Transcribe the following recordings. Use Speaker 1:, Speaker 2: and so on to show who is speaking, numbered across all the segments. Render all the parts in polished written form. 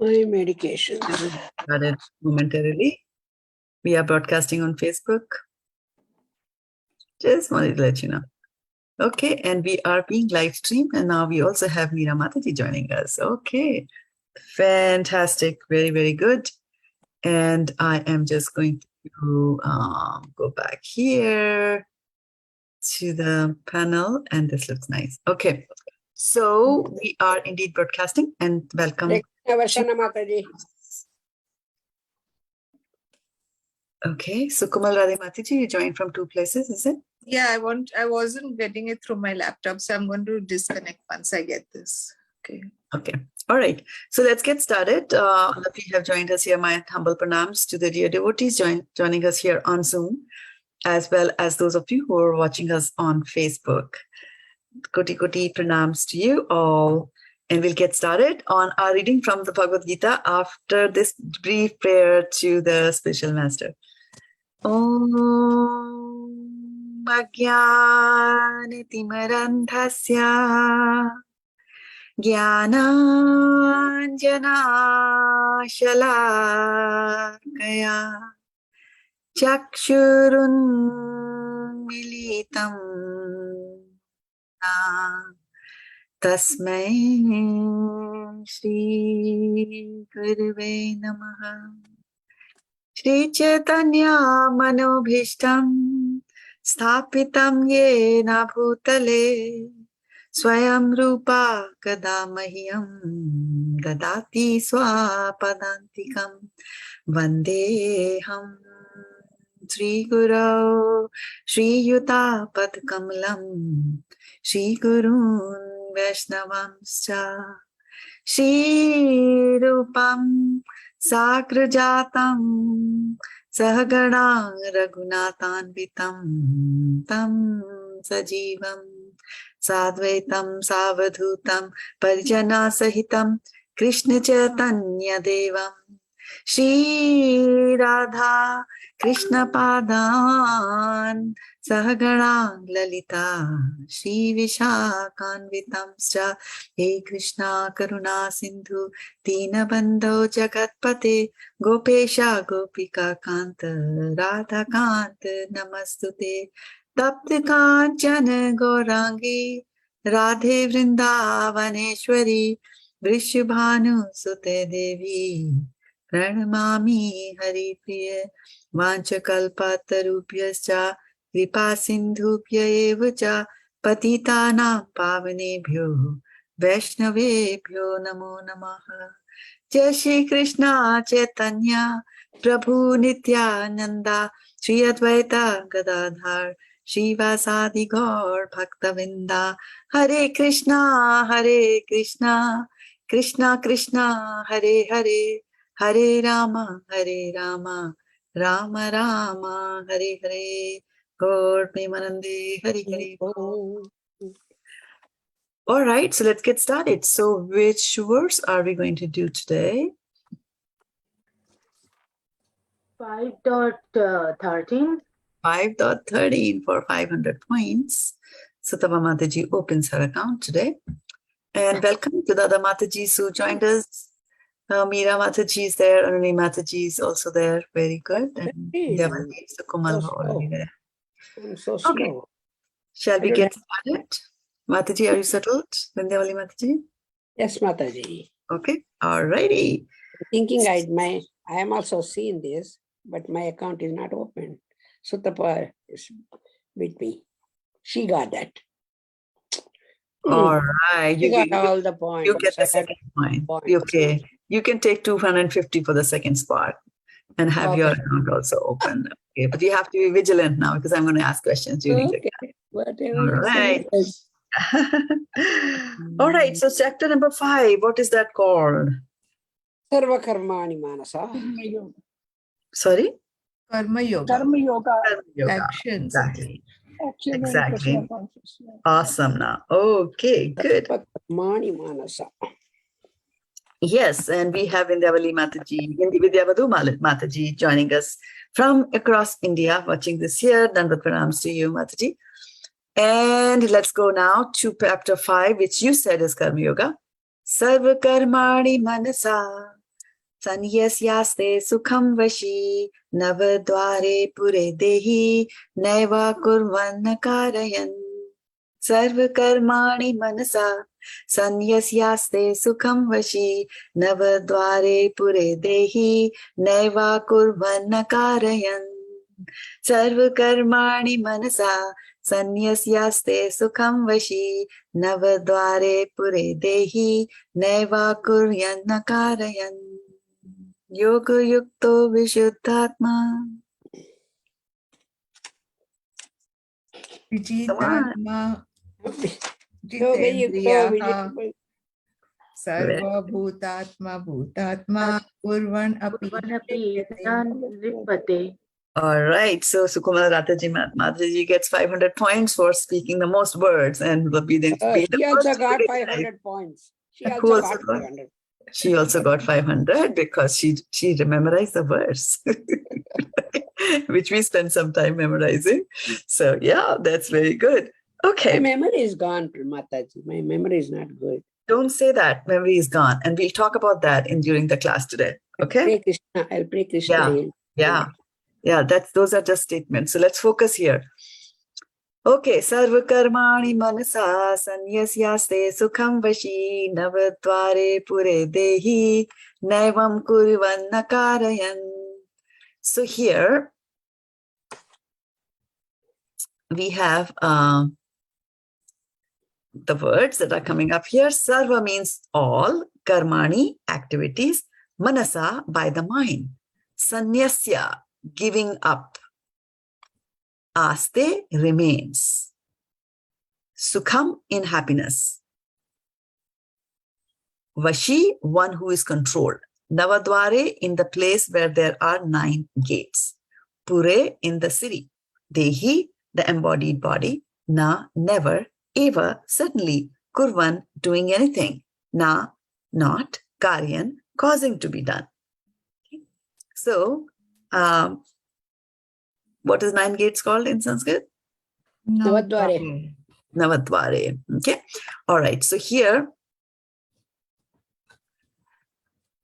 Speaker 1: My medication.
Speaker 2: Started momentarily. We are broadcasting on Facebook. Just wanted to let you know. Okay, and we are being live streamed, and now we also have Meera Mataji joining us. Okay, fantastic, very, very good. And I am just going to go back here to the panel, and this looks nice. Okay, so we are indeed broadcasting, and welcome.
Speaker 1: Vasana Mataji.
Speaker 2: Okay, so Kumal Radhe Mataji, you joined from two places, is it?
Speaker 3: Yeah, I wasn't getting it through my laptop, so I'm going to disconnect once I get this. Okay.
Speaker 2: Okay. All right. So let's get started. All of you have joined us here. My humble pranams to the dear devotees joining us here on Zoom, as well as those of you who are watching us on Facebook. Koti koti pranams to you all. And we'll get started on our reading from the Bhagavad Gita after this brief prayer to the spiritual master. Om Ajnanatimarandhasya Jnananjanashalakaya Chakshurunmilitam Tasmai Shri Gurave Namaha. Shri Chaitanya Manobhishtam Sthapitam Yena Bhutale Swayam Rupa Kadamahyam Dadati Swapadantikam Vandeham Sri Guru Shri Yuta Padkamalam Shri Gurun Vaishnavamscha Shri Rupam Sakrajatam Sahagana Raghunatanvitam Tam Sajivam Sadvaitam Savadhutam Parijana Sahitam Krishna Chaitanya Devam Shri Radha Krishna Padan Sahagana Lalita Shri Vishakanvitam Scha He Krishna Karuna Sindhu Dinabandho Jagatpate Gopesha Gopika Kanta Radha Kanta Namastute Tapti Kanchana Gaurangi Radhe Vrindavaneshwari Vrishabhanu Sute Devi Pranamami Hari Priya Vanchakalpatarubhyascha Kripa Sindhubhya evacha Patitanam Pavanebhyo Vaishnavebhyo Namo Namaha. Jai Shri Krishna Chaitanya Prabhu Nityananda Shri Advaita Gadadhar Shivasadi Gaur Bhaktavinda Hare Krishna Krishna Krishna Hare Hare Hare Rama Rama Rama Hare Hare Gaur Premanande Hare Hare. All right, so let's get started. So which verse are we going to do today?
Speaker 4: 5.13.
Speaker 2: 5.13 for 500 points. Sutava Mataji opens her account today. And welcome to the other Matajis who joined us. Meera Mataji is there, Anuni Mataji is also there. Very good. And Devati, Sukumal are already there.
Speaker 1: I'm so slow.
Speaker 2: Okay. Shall we get started? Mataji, are you settled? Vindhyavali Mataji?
Speaker 1: Yes, Mataji.
Speaker 2: Okay. All righty.
Speaker 1: Thinking I am also seeing this, but my account is not open. Sutapa is with me. She got that.
Speaker 2: All right.
Speaker 1: You got all the points.
Speaker 2: You get the second point. Okay. You can take 250 for the second spot and have your account also open. Okay. But you have to be vigilant now because I'm going to ask questions during the time.
Speaker 1: Whatever.
Speaker 2: All right. All right. So chapter number 5, what is that called?
Speaker 1: Sarva Karmani Manasa.
Speaker 2: Sorry?
Speaker 3: Karma Yoga.
Speaker 4: Karma Yoga.
Speaker 3: Actions.
Speaker 2: Exactly.
Speaker 4: Action and
Speaker 2: Exactly.
Speaker 4: Krishna consciousness.
Speaker 2: Awesome now. Okay, good.
Speaker 1: Sarva Karmani Manasa.
Speaker 2: Yes, and we have Vindhyavali Mataji, Vidyavadu Mataji joining us from across India, watching this here. Dandavat pranams to you, Mataji. And let's go now to chapter 5, which you said is Karma Yoga. Sarva Karmani Manasa Sanyasyaste sukham vashi navadvare pure dehi naiva kurvanna karayan sarva karmani manasa sanyasyaste sukham vashi navadvare pure dehi naiva kurvanna karayan sarva karmani manasa sanyasyaste sukham vashi navadvare pure dehi naiva kuryanna karayan Yoga yukto vishuddhatma. Come on.
Speaker 3: Vijitatma
Speaker 1: Yoga yukto
Speaker 3: jitendriyaha
Speaker 1: vijay.
Speaker 3: sarva bhutatma bhutatma kurvan api
Speaker 4: Vanapi
Speaker 3: lipyate.
Speaker 4: Lipate.
Speaker 2: All right. So Sukumala Mataji gets 500 points for speaking the most words and being the
Speaker 1: She
Speaker 2: first
Speaker 1: also
Speaker 2: to
Speaker 1: got
Speaker 2: recognize.
Speaker 1: 500 points. She
Speaker 2: Who
Speaker 1: also
Speaker 2: also
Speaker 1: got
Speaker 2: got?
Speaker 1: 500.
Speaker 2: She also got 500 because she memorized the verse, which we spent some time memorizing. So yeah, that's very good.
Speaker 1: My
Speaker 2: Okay.
Speaker 1: memory is gone, Mataji. My memory is not good.
Speaker 2: Don't say that. Memory is gone. And we'll talk about that during the class today. Okay.
Speaker 1: Pray Krishna. I'll pray Krishna.
Speaker 2: Yeah.
Speaker 1: He'll-
Speaker 2: Yeah. Yeah, those are just statements. So let's focus here. Okay, sarva karmani manasa sanyasyaste sukham vashi navadvare pure dehi naivam kurvanna karayan. So here we have the words that are coming up here. Sarva means all, karmani, activities, manasa, by the mind, sanyasya, giving up, aste, remains, sukham, in happiness, vashi, one who is controlled, navadware, in the place where there are 9 gates, pure, in the city, dehi, the embodied body, na, never, eva, certainly, kurvan, doing anything, na, not, karyan, causing to be done. So, what is 9 gates called in Sanskrit?
Speaker 1: Navadvare.
Speaker 2: Navadvare. Okay. All right. So here,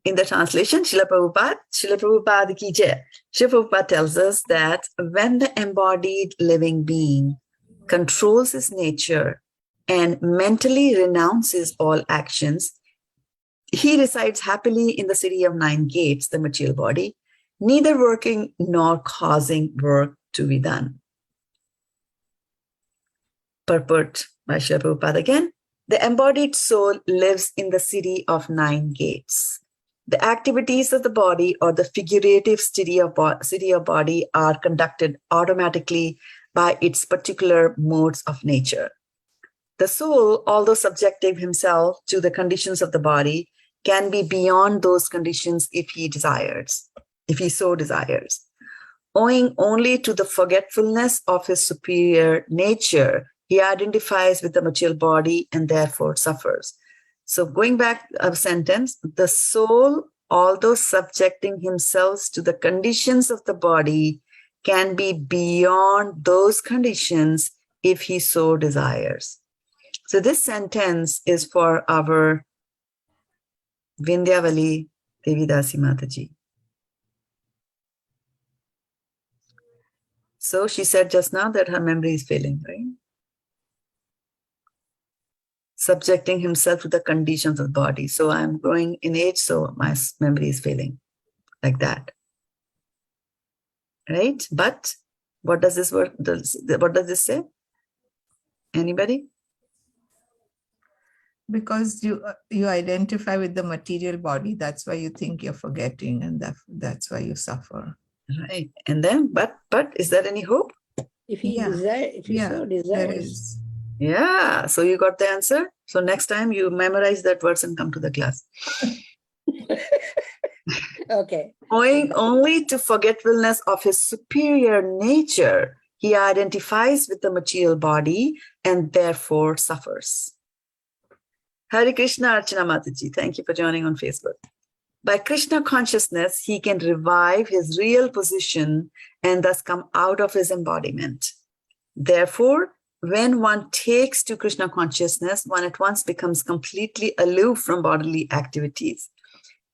Speaker 2: in the translation, Srila Prabhupada ki jai. Srila Prabhupada tells us that when the embodied living being controls his nature and mentally renounces all actions, he resides happily in the city of 9 gates, the material body, neither working nor causing work to be done. Purport by Srila Prabhupada again. The embodied soul lives in the city of 9 gates. The activities of the body or the figurative city of body are conducted automatically by its particular modes of nature. The soul, although subjecting himself to the conditions of the body, can be beyond those conditions if he so desires. Owing only to the forgetfulness of his superior nature, he identifies with the material body and therefore suffers. So going back a sentence, the soul, although subjecting himself to the conditions of the body, can be beyond those conditions if he so desires. So this sentence is for our Vindyavali Devi Dasi Mataji. So she said just now that her memory is failing, right? Subjecting himself to the conditions of the body. So I'm growing in age, so my memory is failing, like that. Right? But what does this word, what does this say? Anybody?
Speaker 3: Because you identify with the material body, that's why you think you're forgetting, and that's why you suffer.
Speaker 2: Right. And then, but is there any hope?
Speaker 1: If he
Speaker 3: Yeah.
Speaker 1: desire, if he so
Speaker 3: There
Speaker 1: desires.
Speaker 3: is.
Speaker 2: Yeah. So you got the answer. So next time you memorize that verse and come to the class.
Speaker 1: Okay.
Speaker 2: Owing only to forgetfulness of his superior nature, he identifies with the material body and therefore suffers. Hare Krishna Archana Mataji, thank you for joining on Facebook. By Krishna consciousness, he can revive his real position and thus come out of his embodiment. Therefore, when one takes to Krishna consciousness, one at once becomes completely aloof from bodily activities.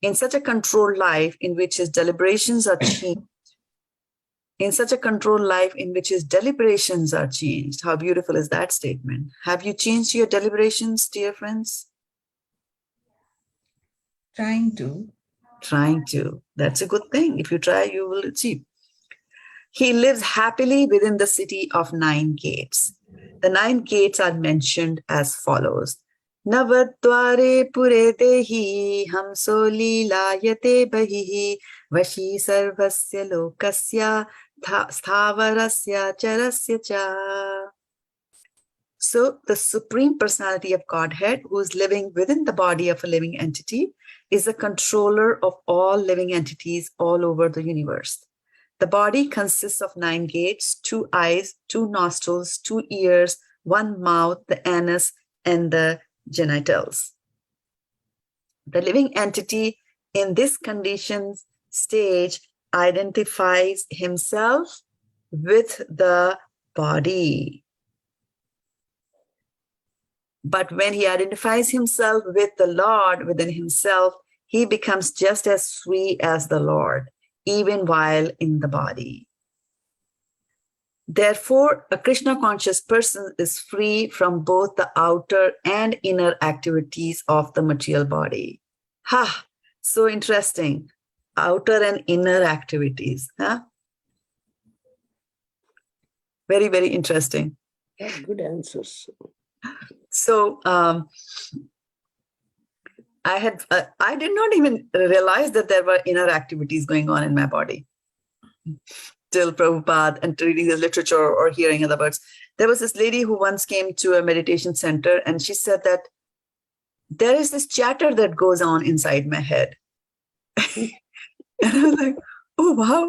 Speaker 2: in such a controlled life in which his deliberations are changed. In such a controlled life in which his deliberations are changed. How beautiful is that statement? Have you changed your deliberations, dear friends?
Speaker 3: Trying to.
Speaker 2: Trying to. That's a good thing. If you try, you will achieve. He lives happily within the city of 9 gates. The 9 gates are mentioned as follows. Navadware pure dehi hamso lilayate bahihi vashi sarvasya lokasya sthavarasya charasya cha. So the Supreme Personality of Godhead, who is living within the body of a living entity, is the controller of all living entities all over the universe. The body consists of 9 gates, 2 eyes, 2 nostrils, 2 ears, 1 mouth, the anus, and the genitals. The living entity in this conditioned stage identifies himself with the body. But when he identifies himself with the Lord within himself, he becomes just as free as the Lord, even while in the body. Therefore, a Krishna conscious person is free from both the outer and inner activities of the material body. Ha! So interesting. Outer and inner activities. Huh? Very, very interesting.
Speaker 1: Yeah, good answers.
Speaker 2: So I did not even realize that there were inner activities going on in my body till Prabhupada and reading his literature or hearing other words. There was this lady who once came to a meditation center and she said that there is this chatter that goes on inside my head. And I was like, oh, wow.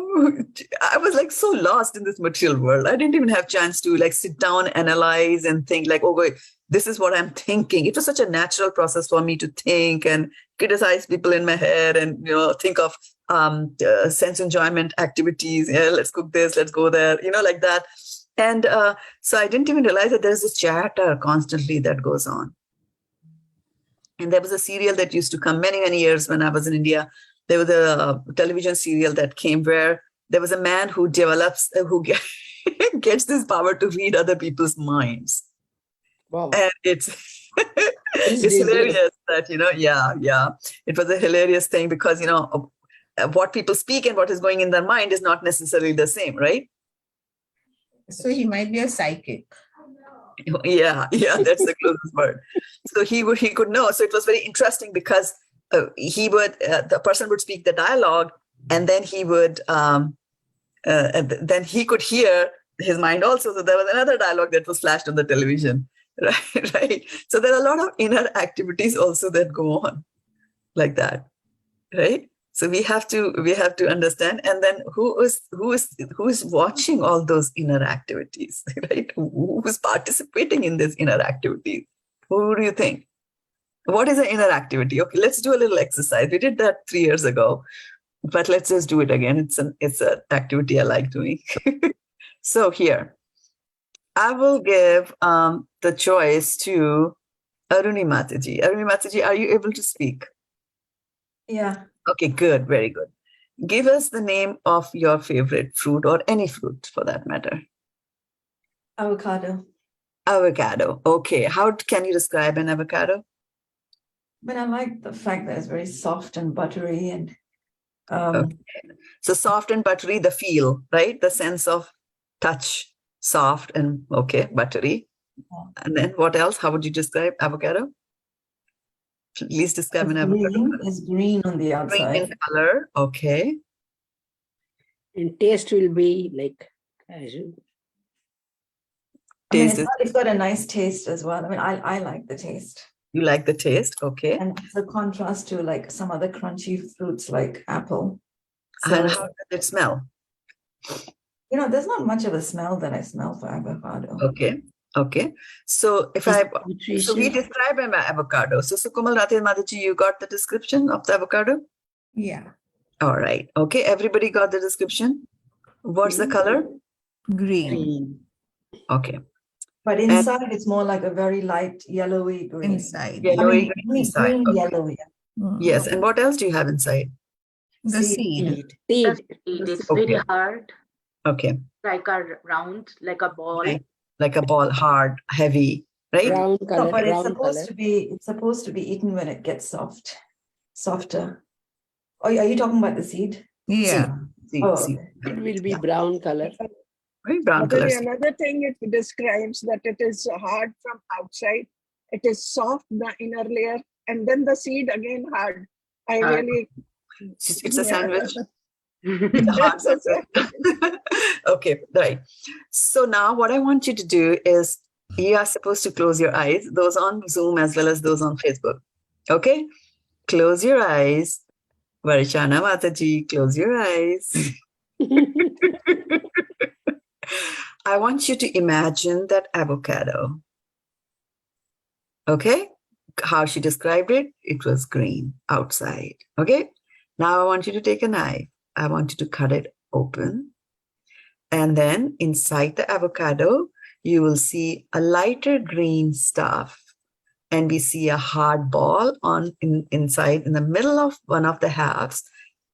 Speaker 2: I was like so lost in this material world. I didn't even have a chance to like sit down, analyze and think like, oh, wait, this is what I'm thinking. It was such a natural process for me to think and criticize people in my head and, think of sense enjoyment activities. Yeah, let's cook this, let's go there, like that. And so I didn't even realize that there's this chatter constantly that goes on. And there was a serial that used to come many, many years when I was in India. There was a television serial that came where there was a man who who gets this power to read other people's minds.
Speaker 1: Wow.
Speaker 2: And it's hilarious that, yeah. It was a hilarious thing because, what people speak and what is going in their mind is not necessarily the same, right?
Speaker 3: So he might be a psychic.
Speaker 2: Yeah, that's the closest word. So he could know. So it was very interesting because the person would speak the dialogue and then he would, then he could hear his mind also. So there was another dialogue that was flashed on the television, right? So there are a lot of inner activities also that go on like that, right? So we have to understand, and then who is watching all those inner activities, right? Who is participating in this inner activities? Who do you think? What is an inner activity? Okay, let's do a little exercise. We did that 3 years ago, but let's just do it again. It's an activity I like doing. So here, I will give the choice to Aruni Mataji. Aruni Mataji, are you able to speak?
Speaker 5: Yeah,
Speaker 2: Okay, good, very good. Give us the name of your favorite fruit or any fruit for that matter.
Speaker 5: avocado.
Speaker 2: Avocado. Okay, how can you describe an avocado?
Speaker 5: But I like the fact that it's very soft and buttery and
Speaker 2: Okay. So soft and buttery, the feel, right? The sense of touch, soft and okay, buttery.
Speaker 5: Yeah.
Speaker 2: And then what else? How would you describe avocado? Please describe an avocado.
Speaker 5: it's green on the
Speaker 2: Green
Speaker 5: outside.
Speaker 2: in color. Okay.
Speaker 1: And taste will be like cashew.
Speaker 5: I mean,
Speaker 2: Taste is,
Speaker 5: it's got a nice taste as well. I mean, I like the taste.
Speaker 2: you like the taste. Okay.
Speaker 5: And it's a contrast to like some other crunchy fruits like apple. So,
Speaker 2: And how does it smell?
Speaker 5: there's not much of a smell that I smell for avocado.
Speaker 2: Okay. Okay. So so we describe an avocado. So Sukumal Rathi Mataji, you got the description of the avocado?
Speaker 3: Yeah.
Speaker 2: All right. Okay. Everybody got the description? What's the color?
Speaker 3: Green.
Speaker 2: Okay.
Speaker 5: But inside it's more like a very light yellowy green.
Speaker 3: Inside.
Speaker 2: Yellowy
Speaker 5: I mean,
Speaker 2: green inside.
Speaker 5: green
Speaker 2: Okay.
Speaker 5: yellowy.
Speaker 2: Yes. And what else do you have inside?
Speaker 3: The seed.
Speaker 1: Seed.
Speaker 4: It's
Speaker 2: Okay.
Speaker 4: very hard,
Speaker 2: Okay.
Speaker 4: like a round, like a ball.
Speaker 2: Right. Like a ball, hard, heavy, right?
Speaker 1: Brown
Speaker 5: No,
Speaker 1: color.
Speaker 5: but it's
Speaker 1: Brown color.
Speaker 5: supposed to be eaten when it gets softer. Oh, are you talking about the seed?
Speaker 3: Yeah.
Speaker 2: Seed,
Speaker 5: Oh,
Speaker 2: seed.
Speaker 5: okay.
Speaker 1: It will be
Speaker 2: Yeah.
Speaker 1: brown color.
Speaker 2: Very brown color.
Speaker 6: Mataji, another thing it describes that it is hard from outside. It is soft, the inner layer, and then the seed again hard. I
Speaker 4: Hard.
Speaker 6: really.
Speaker 2: It's a sandwich. It's
Speaker 6: It's
Speaker 2: a hard
Speaker 6: a
Speaker 2: sandwich. Okay, right. So now what I want you to do is you are supposed to close your eyes, those on Zoom as well as those on Facebook. Okay? Close your eyes. Varshana Mataji, close your eyes. I want you to imagine that avocado. Okay? How she described it, it was green outside. Okay? Now I want you to take a knife. I want you to cut it open. And then inside the avocado, you will see a lighter green stuff. And we see a hard ball inside in the middle of one of the halves.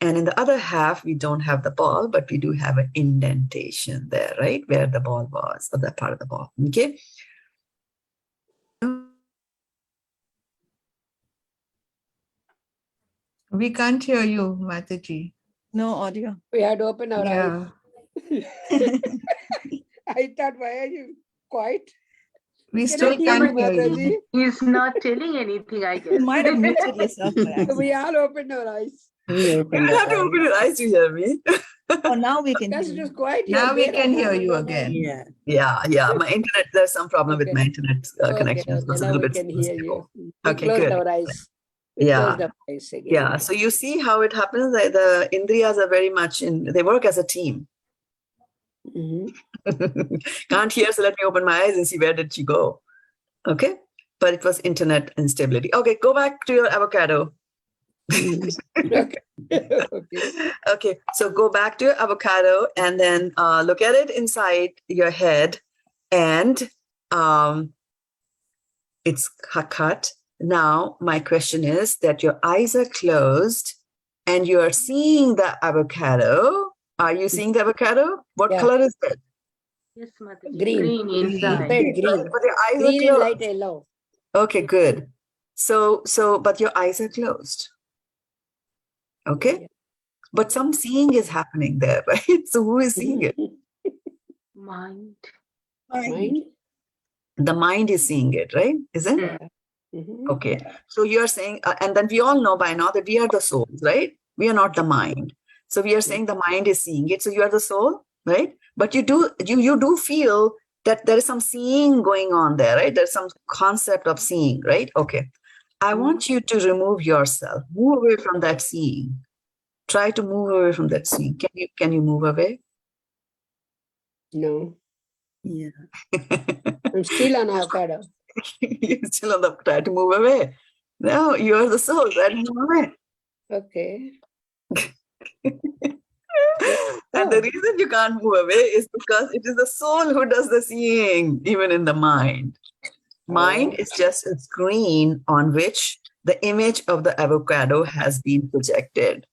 Speaker 2: And in the other half, we don't have the ball, but we do have an indentation there, right? Where the ball was, or that part of the ball. Okay.
Speaker 3: We can't hear you, Mataji.
Speaker 5: No audio.
Speaker 1: We had to open our eyes.
Speaker 3: Yeah.
Speaker 1: I thought, why are you quiet?
Speaker 3: We
Speaker 1: Can
Speaker 3: still
Speaker 1: I hear
Speaker 3: can't
Speaker 1: you,
Speaker 3: hear
Speaker 1: Mataji?
Speaker 3: you.
Speaker 4: He's not telling anything, I guess.
Speaker 5: You might have muted yourself by accident.
Speaker 1: We all opened our eyes.
Speaker 4: We
Speaker 2: You
Speaker 4: opened
Speaker 2: don't have to
Speaker 4: our
Speaker 2: open your eyes to hear me.
Speaker 5: Oh, now we can
Speaker 1: Because
Speaker 5: hear
Speaker 1: it was
Speaker 5: you.
Speaker 1: quiet here.
Speaker 3: Now we
Speaker 1: There
Speaker 3: can
Speaker 1: I
Speaker 3: hear
Speaker 1: opened
Speaker 3: you
Speaker 1: my
Speaker 3: again.
Speaker 1: eyes.
Speaker 2: Yeah. My internet, there's some problem with
Speaker 1: Okay.
Speaker 2: my internet connection. It was a
Speaker 1: Now
Speaker 2: little
Speaker 1: we
Speaker 2: bit
Speaker 1: can hear you.
Speaker 2: stable.
Speaker 1: We
Speaker 2: Okay,
Speaker 1: closed
Speaker 2: good.
Speaker 1: our eyes. We
Speaker 2: Yeah.
Speaker 1: closed our eyes again.
Speaker 2: Yeah. So you see how it happens. The Indriyas are very much they work as a team.
Speaker 1: Mhm.
Speaker 2: Can't hear, so let me open my eyes and see where did she go. Okay. But it was internet instability. Okay, go back to your avocado.
Speaker 1: Okay. Okay.
Speaker 2: Okay, so go back to your avocado and then look at it inside your head, and it's cut. Now, my question is that your eyes are closed and you are seeing the avocado. Are you seeing the avocado? What
Speaker 1: Yeah.
Speaker 2: color is it?
Speaker 4: Yes, Mataji.
Speaker 1: Green.
Speaker 4: Green inside.
Speaker 1: Inside green.
Speaker 2: But your eyes
Speaker 1: Green
Speaker 2: are
Speaker 1: and
Speaker 2: closed.
Speaker 1: light yellow.
Speaker 2: Okay, good. So, but your eyes are closed. Okay.
Speaker 1: Yeah.
Speaker 2: But some seeing is happening there, right? So who is seeing it?
Speaker 4: Mind.
Speaker 1: Mind?
Speaker 2: The mind is seeing it, right? Isn't it?
Speaker 1: Mhm.
Speaker 2: Okay. So you're saying, and then we all know by now that we are the souls, right? We are not the mind. So we are saying the mind is seeing it. So you are the soul, right? But you do feel that there is some seeing going on there, right? There's some concept of seeing, right? Okay. I want you to remove yourself, move away from that seeing. Try to move away from that seeing. Can you move away?
Speaker 1: No.
Speaker 2: Yeah.
Speaker 1: I'm still on avocado.
Speaker 2: You're still on the try to move away. No, you're the soul. Try to move away.
Speaker 1: Okay.
Speaker 2: And the reason you can't move away is because it is the soul who does the seeing, even in the mind. Mind is just a screen on which the image of the avocado has been projected.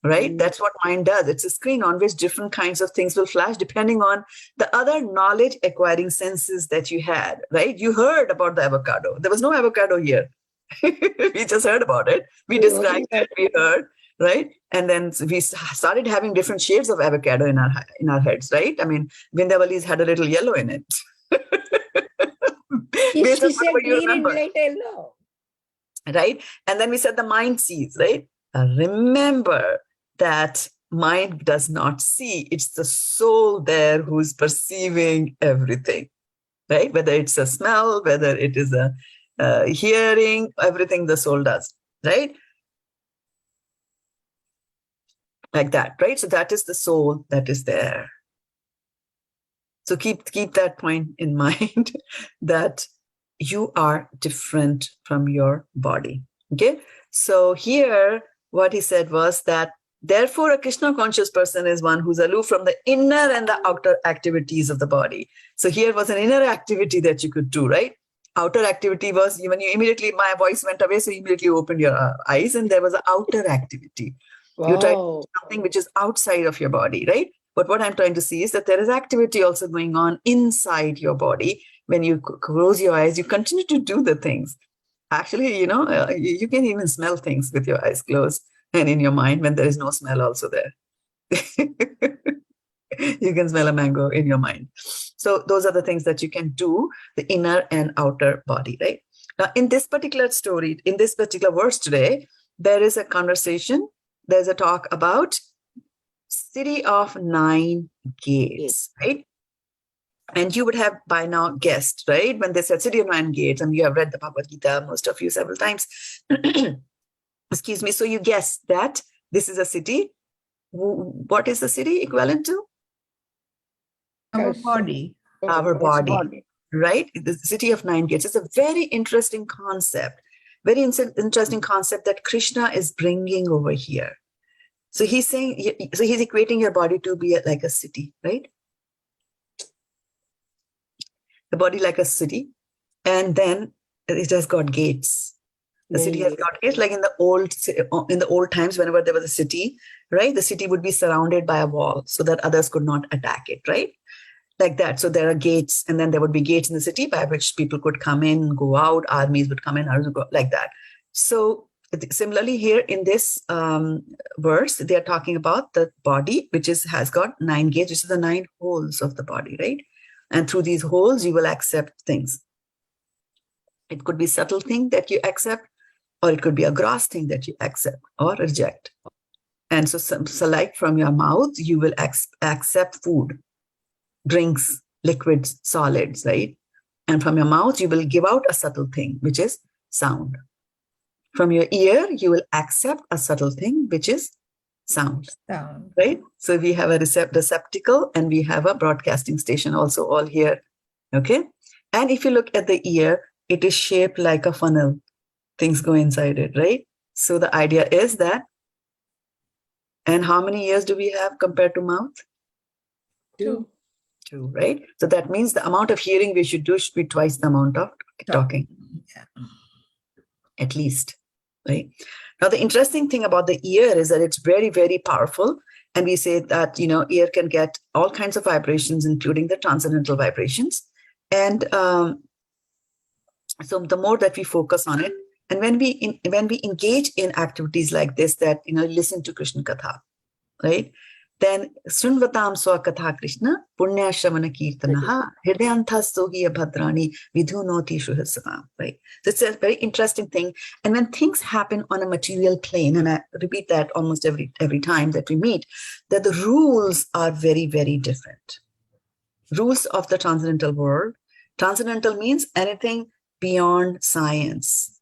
Speaker 2: Right? That's what mind does. It's a screen on which different kinds of things will flash depending on the other knowledge acquiring senses that you had, right? You heard about the avocado. There was no avocado here. We just heard about it. We described it, we heard, right? And then we started having different shades of avocado in our heads, right? I mean, Vindavali's had a little yellow in it.
Speaker 1: She
Speaker 2: Based on
Speaker 1: said
Speaker 2: whatever you
Speaker 1: green and
Speaker 2: remember.
Speaker 1: light yellow.
Speaker 2: Right? And then we said the mind sees, right? Remember that mind does not see. It's the soul there who's perceiving everything, right? Whether it's a smell, whether it is a hearing, everything the soul does, right? Like that, right? So that is the soul that is there. So keep that point in mind that you are different from your body. Okay. So here, what he said was that therefore a Krishna conscious person is one who's aloof from the inner and the outer activities of the body. So here was an inner activity that you could do, right? outer activity was when you immediately, my voice went away, so you immediately opened your eyes, and there was an outer activity. You tried
Speaker 1: Wow.
Speaker 2: something which is outside of your body, right? But what I'm trying to see is that there is activity also going on inside your body. When you close your eyes, you continue to do the things. Actually, you can even smell things with your eyes closed and in your mind when there is no smell also there. You can smell a mango in your mind. So those are the things that you can do, the inner and outer body, right? Now, in this particular story, in this particular verse today, there is a conversation, there's a talk about city of 9 gates, right? And you would have by now guessed, right? When they said city of 9 gates, and you have read the Bhagavad Gita, most of you several times. Excuse me. So you guess that this is a city. What is the city equivalent to?
Speaker 3: Our
Speaker 1: Yes.
Speaker 3: body.
Speaker 2: Our
Speaker 1: Yes,
Speaker 2: body. Right? The city of 9 gates. It's a very interesting concept. Very interesting concept that Krishna is bringing over here. So he's saying, so he's equating your body to be like a city, right? The body like a city, and then it has got gates. The city has got gates, like in the old times, whenever there was a city, right? The city would be surrounded by a wall so that others could not attack it, right? Like that. So there are gates, and then there would be gates in the city by which people could come in, go out, armies would come in, others would go, like that. So similarly here in this verse, they are talking about the body, which has got 9 gates, which is the 9 holes of the body, right? And through these holes, you will accept things. It could be a subtle thing that you accept, or it could be a gross thing that you accept or reject. And so like from your mouth, you will accept food, drinks, liquids, solids, right? And from your mouth, you will give out a subtle thing, which is sound. From your ear, you will accept a subtle thing, which is sound.
Speaker 3: Sound.
Speaker 2: Right? So we have a receptacle and we have a broadcasting station also all here. Okay. And if you look at the ear, it is shaped like a funnel. Things go inside it, right? So the idea is that, and how many ears do we have compared to mouth?
Speaker 1: 2.
Speaker 2: 2, right? So that means the amount of hearing we should do should be twice the amount of talking.
Speaker 3: Yeah.
Speaker 2: At least, right? Now, the interesting thing about the ear is that it's very, very powerful. And we say that, ear can get all kinds of vibrations, including the transcendental vibrations. And so the more that we focus on it, and when we engage in activities like this, that, listen to Krishna Katha, right? Then Srinvatam Swakatha Krishna Punya Shavana Kirtanaha Hridyantastohiya Bhadrani Vidhunoti Shuhasam, right? So it's a very interesting thing. And when things happen on a material plane, and I repeat that almost every time that we meet, that the rules are very, very different. Rules of the transcendental world. Transcendental means anything beyond science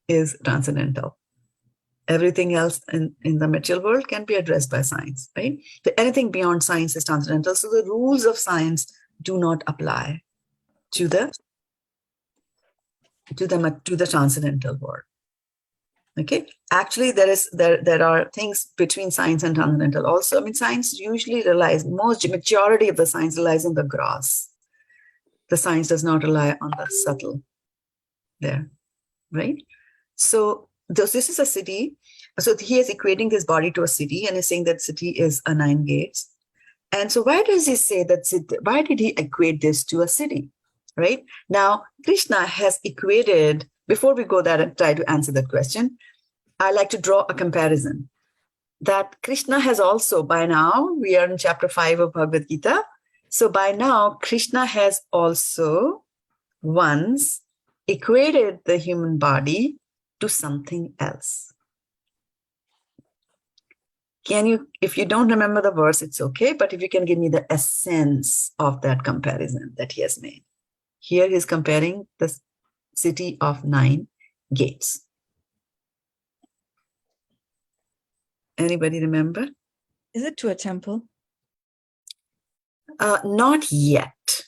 Speaker 2: is transcendental. Everything else in the material world can be addressed by science, right? So anything beyond science is transcendental. So the rules of science do not apply to the transcendental world. Okay. Actually, there are things between science and transcendental also. I mean, science usually relies, majority of the science relies on the gross. The science does not rely on the subtle there, right? So this is a city. So he is equating this body to a city, and is saying that city is a 9 gates. And so why does he say that? Why did he equate this to a city? Right now, Krishna has equated. Before we go there and try to answer that question, I like to draw a comparison that Krishna has also, by now, we are in chapter 5 of Bhagavad Gita. So by now, Krishna has also once equated the human body to something else. Can you, if you don't remember the verse, it's okay, but if you can give me the essence of that comparison that he has made. Here he's comparing the city of 9 gates. Anybody remember?
Speaker 5: Is it to a temple?
Speaker 2: Not yet.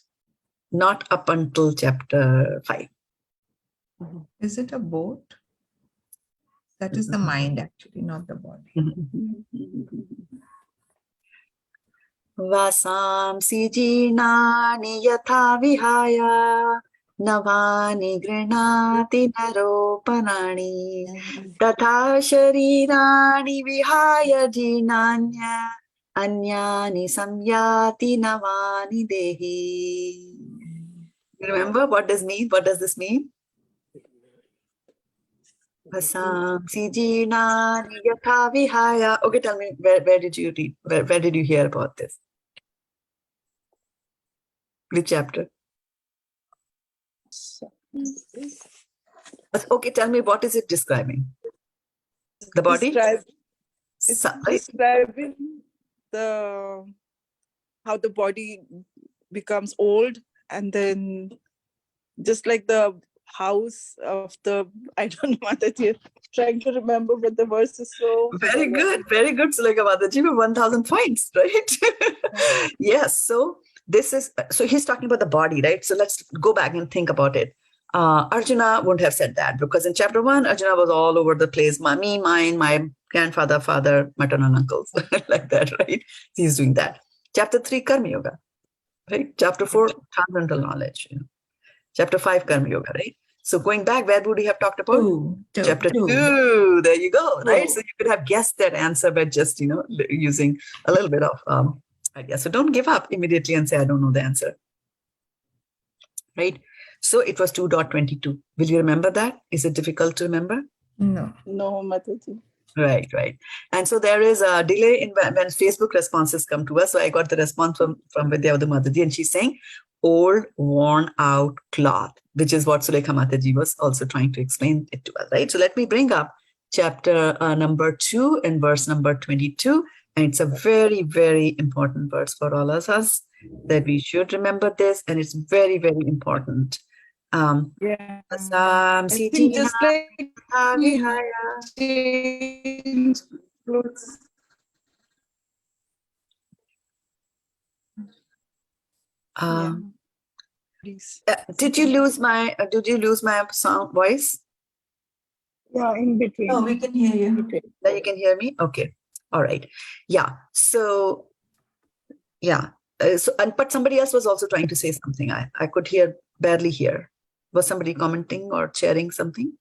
Speaker 2: Not up until chapter 5.
Speaker 3: Is it a boat? That is the mind, actually, not the body.
Speaker 2: Vasamsi jinani yatha vihaya navani grinati naropanani tatha sharirani vihaya jinanya anyani samyati navani dehi. Remember what does mean? What does this mean? Vasamsi jinani yatha vihaya. Okay, tell me, where did you read? Where did you hear about this? Which chapter? Okay, tell me, what is it describing? The body?
Speaker 7: It's
Speaker 2: Right?
Speaker 7: describing the how the body becomes old, and then just like the house of the, I don't know what that is, trying to remember, but the verse is so
Speaker 2: Very
Speaker 7: familiar.
Speaker 2: good, very good, Sulekha Mataji, 1,000 points, right? Yes, so this is, so he's talking about the body, right? So let's go back and think about it. Arjuna wouldn't have said that, because in chapter 1, Arjuna was all over the place. Me, mine, my grandfather, father, maternal uncles, like that, right? He's doing that. Chapter 3, Karma Yoga, right? Chapter 4, transcendental knowledge. Chapter 5, Karma Yoga, right? So going back, where would we have talked about? Chapter 2. There you go, right? So you could have guessed that answer by just, using a little bit of idea. So don't give up immediately and say, I don't know the answer, right? So it was 2.22. Will you remember that? Is it difficult to remember?
Speaker 3: No.
Speaker 7: No, Mataji.
Speaker 2: Right. And so there is a delay in when Facebook responses come to us. So I got the response from Vidyavadhu Mataji, and she's saying, old, worn out cloth, which is what Sulekha Mataji was also trying to explain it to us, right? So let me bring up chapter number 2 and verse number 22. And it's a very, very important verse for all of us, that we should remember this. And it's very, very important.
Speaker 7: Yeah. I think just like we change clothes. Please.
Speaker 2: Did you lose my sound voice?
Speaker 6: Yeah, in between.
Speaker 5: Oh, we can hear you.
Speaker 2: Now you can hear me? Okay. All right. Yeah. So, yeah. But somebody else was also trying to say something. I could barely hear. Was somebody commenting or sharing something?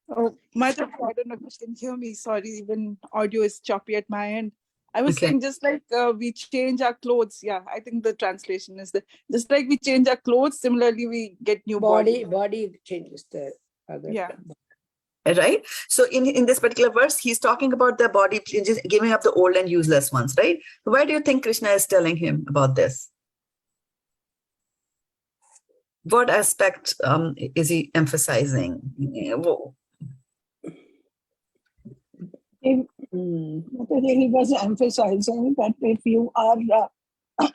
Speaker 7: Oh, Mataji, I don't know if you can hear me. Sorry, even audio is choppy at my end. I was
Speaker 2: Okay.
Speaker 7: saying, just like we change our clothes. Yeah, I think the translation is that just like we change our clothes, similarly we get new body.
Speaker 1: Body changes the other.
Speaker 7: Yeah.
Speaker 2: Right? So in this particular verse, he's talking about the body changes, giving up the old and useless ones, right? Why do you think Krishna is telling him about this? What aspect is he emphasizing?
Speaker 6: He was emphasizing that if you are,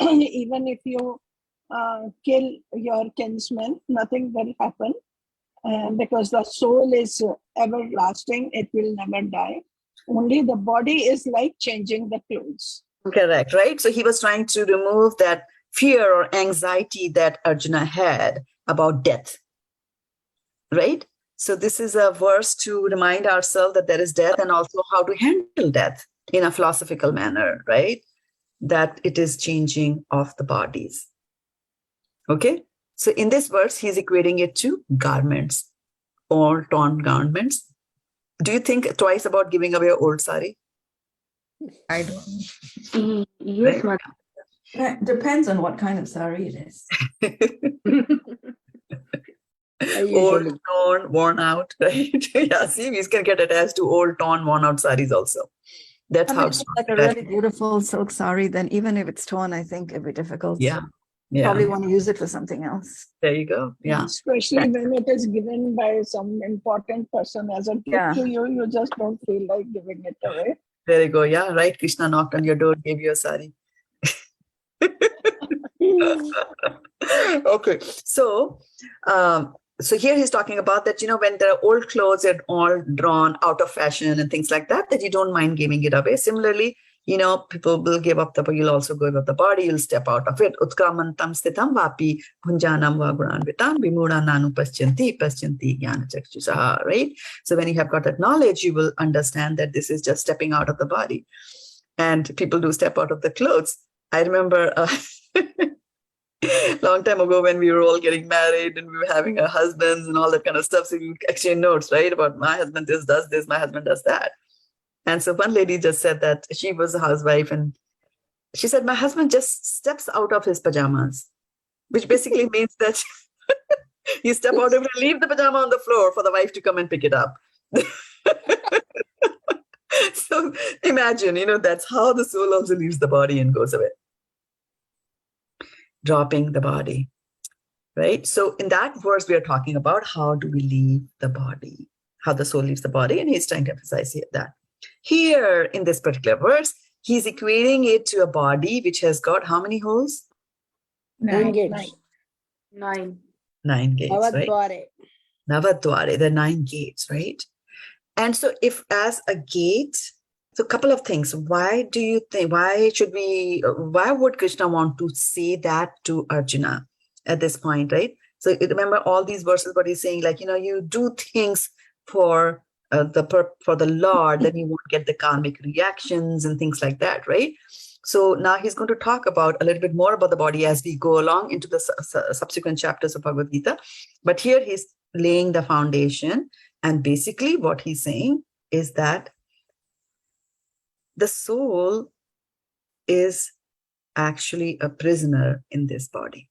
Speaker 6: even if you kill your kinsman, nothing will happen. Because the soul is everlasting, it will never die. Only the body is like changing the clothes.
Speaker 2: Correct, right? So he was trying to remove that fear or anxiety that Arjuna had about death, right? So this is a verse to remind ourselves that there is death, and also how to handle death in a philosophical manner, right? That it is changing of the bodies. Okay? So in this verse, he's equating it to garments or torn garments. Do you think twice about giving away your old sari?
Speaker 3: I don't.
Speaker 4: Yes,
Speaker 2: Right?
Speaker 5: It depends on what kind of sari it is.
Speaker 2: Old, torn, worn out, right? Yeah, see, we can get attached to old, torn, worn out saris also. That's how
Speaker 8: it's like a really beautiful silk sari, then even if it's torn, I think it'd be difficult.
Speaker 2: Yeah.
Speaker 8: Probably want to use it for something else.
Speaker 2: There you go. Yeah.
Speaker 6: Especially when it is given by some important person as a gift to you, you just don't feel like giving it away.
Speaker 2: There you go. Yeah, right. Krishna knocked on your door, gave you a sari. Okay. So, so here he's talking about that, when the old clothes are all drawn out of fashion and things like that, that you don't mind giving it away. Similarly, people will give up you'll also give up the body, you'll step out of it. Utkramantam stitam vapi bhunjanam vaguranvitam vimuda nanu paschyanti jnana chakshusah, right? So when you have got that knowledge, you will understand that this is just stepping out of the body. And people do step out of the clothes. I remember Long time ago when we were all getting married and we were having our husbands and all that kind of stuff. So we exchange notes, right? About my husband does this, my husband does that. And so one lady just said that she was a housewife and she said, my husband just steps out of his pajamas, which basically means that you step out of it and leave the pajama on the floor for the wife to come and pick it up. So imagine, that's how the soul also leaves the body and goes away. Dropping the body, right? So in that verse, we are talking about how do we leave the body, how the soul leaves the body. And he's trying to emphasize that. Here in this particular verse, he's equating it to a body which has got how many holes?
Speaker 1: 9 gates.
Speaker 4: 9.
Speaker 2: 9 gates, right?
Speaker 1: Navadvare.
Speaker 2: Navadvare, the 9 gates, right? And so if as a gate, so a couple of things. Why do you think, why would Krishna want to say that to Arjuna at this point, right? So remember all these verses, what he's saying, like, you do things for the Lord, then you won't get the karmic reactions and things like that, right? So now he's going to talk about a little bit more about the body as we go along into the subsequent chapters of Bhagavad Gita. But here he's laying the foundation. And basically what he's saying is that the soul is actually a prisoner in this body.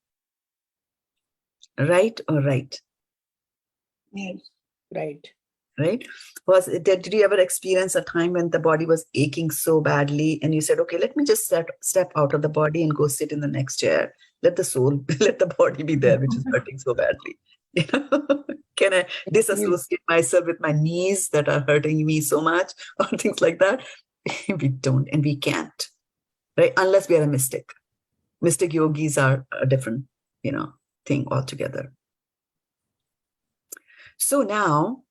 Speaker 2: Right or right?
Speaker 1: Yes, right.
Speaker 2: Right? Did you ever experience a time when the body was aching so badly and you said, okay, let me just step out of the body and go sit in the next chair. Let the body be there, which is hurting so badly. Can I disassociate myself with my knees that are hurting me so much or things like that? We don't, and we can't, right? Unless we are a mystic. Mystic yogis are a different, thing altogether. So now,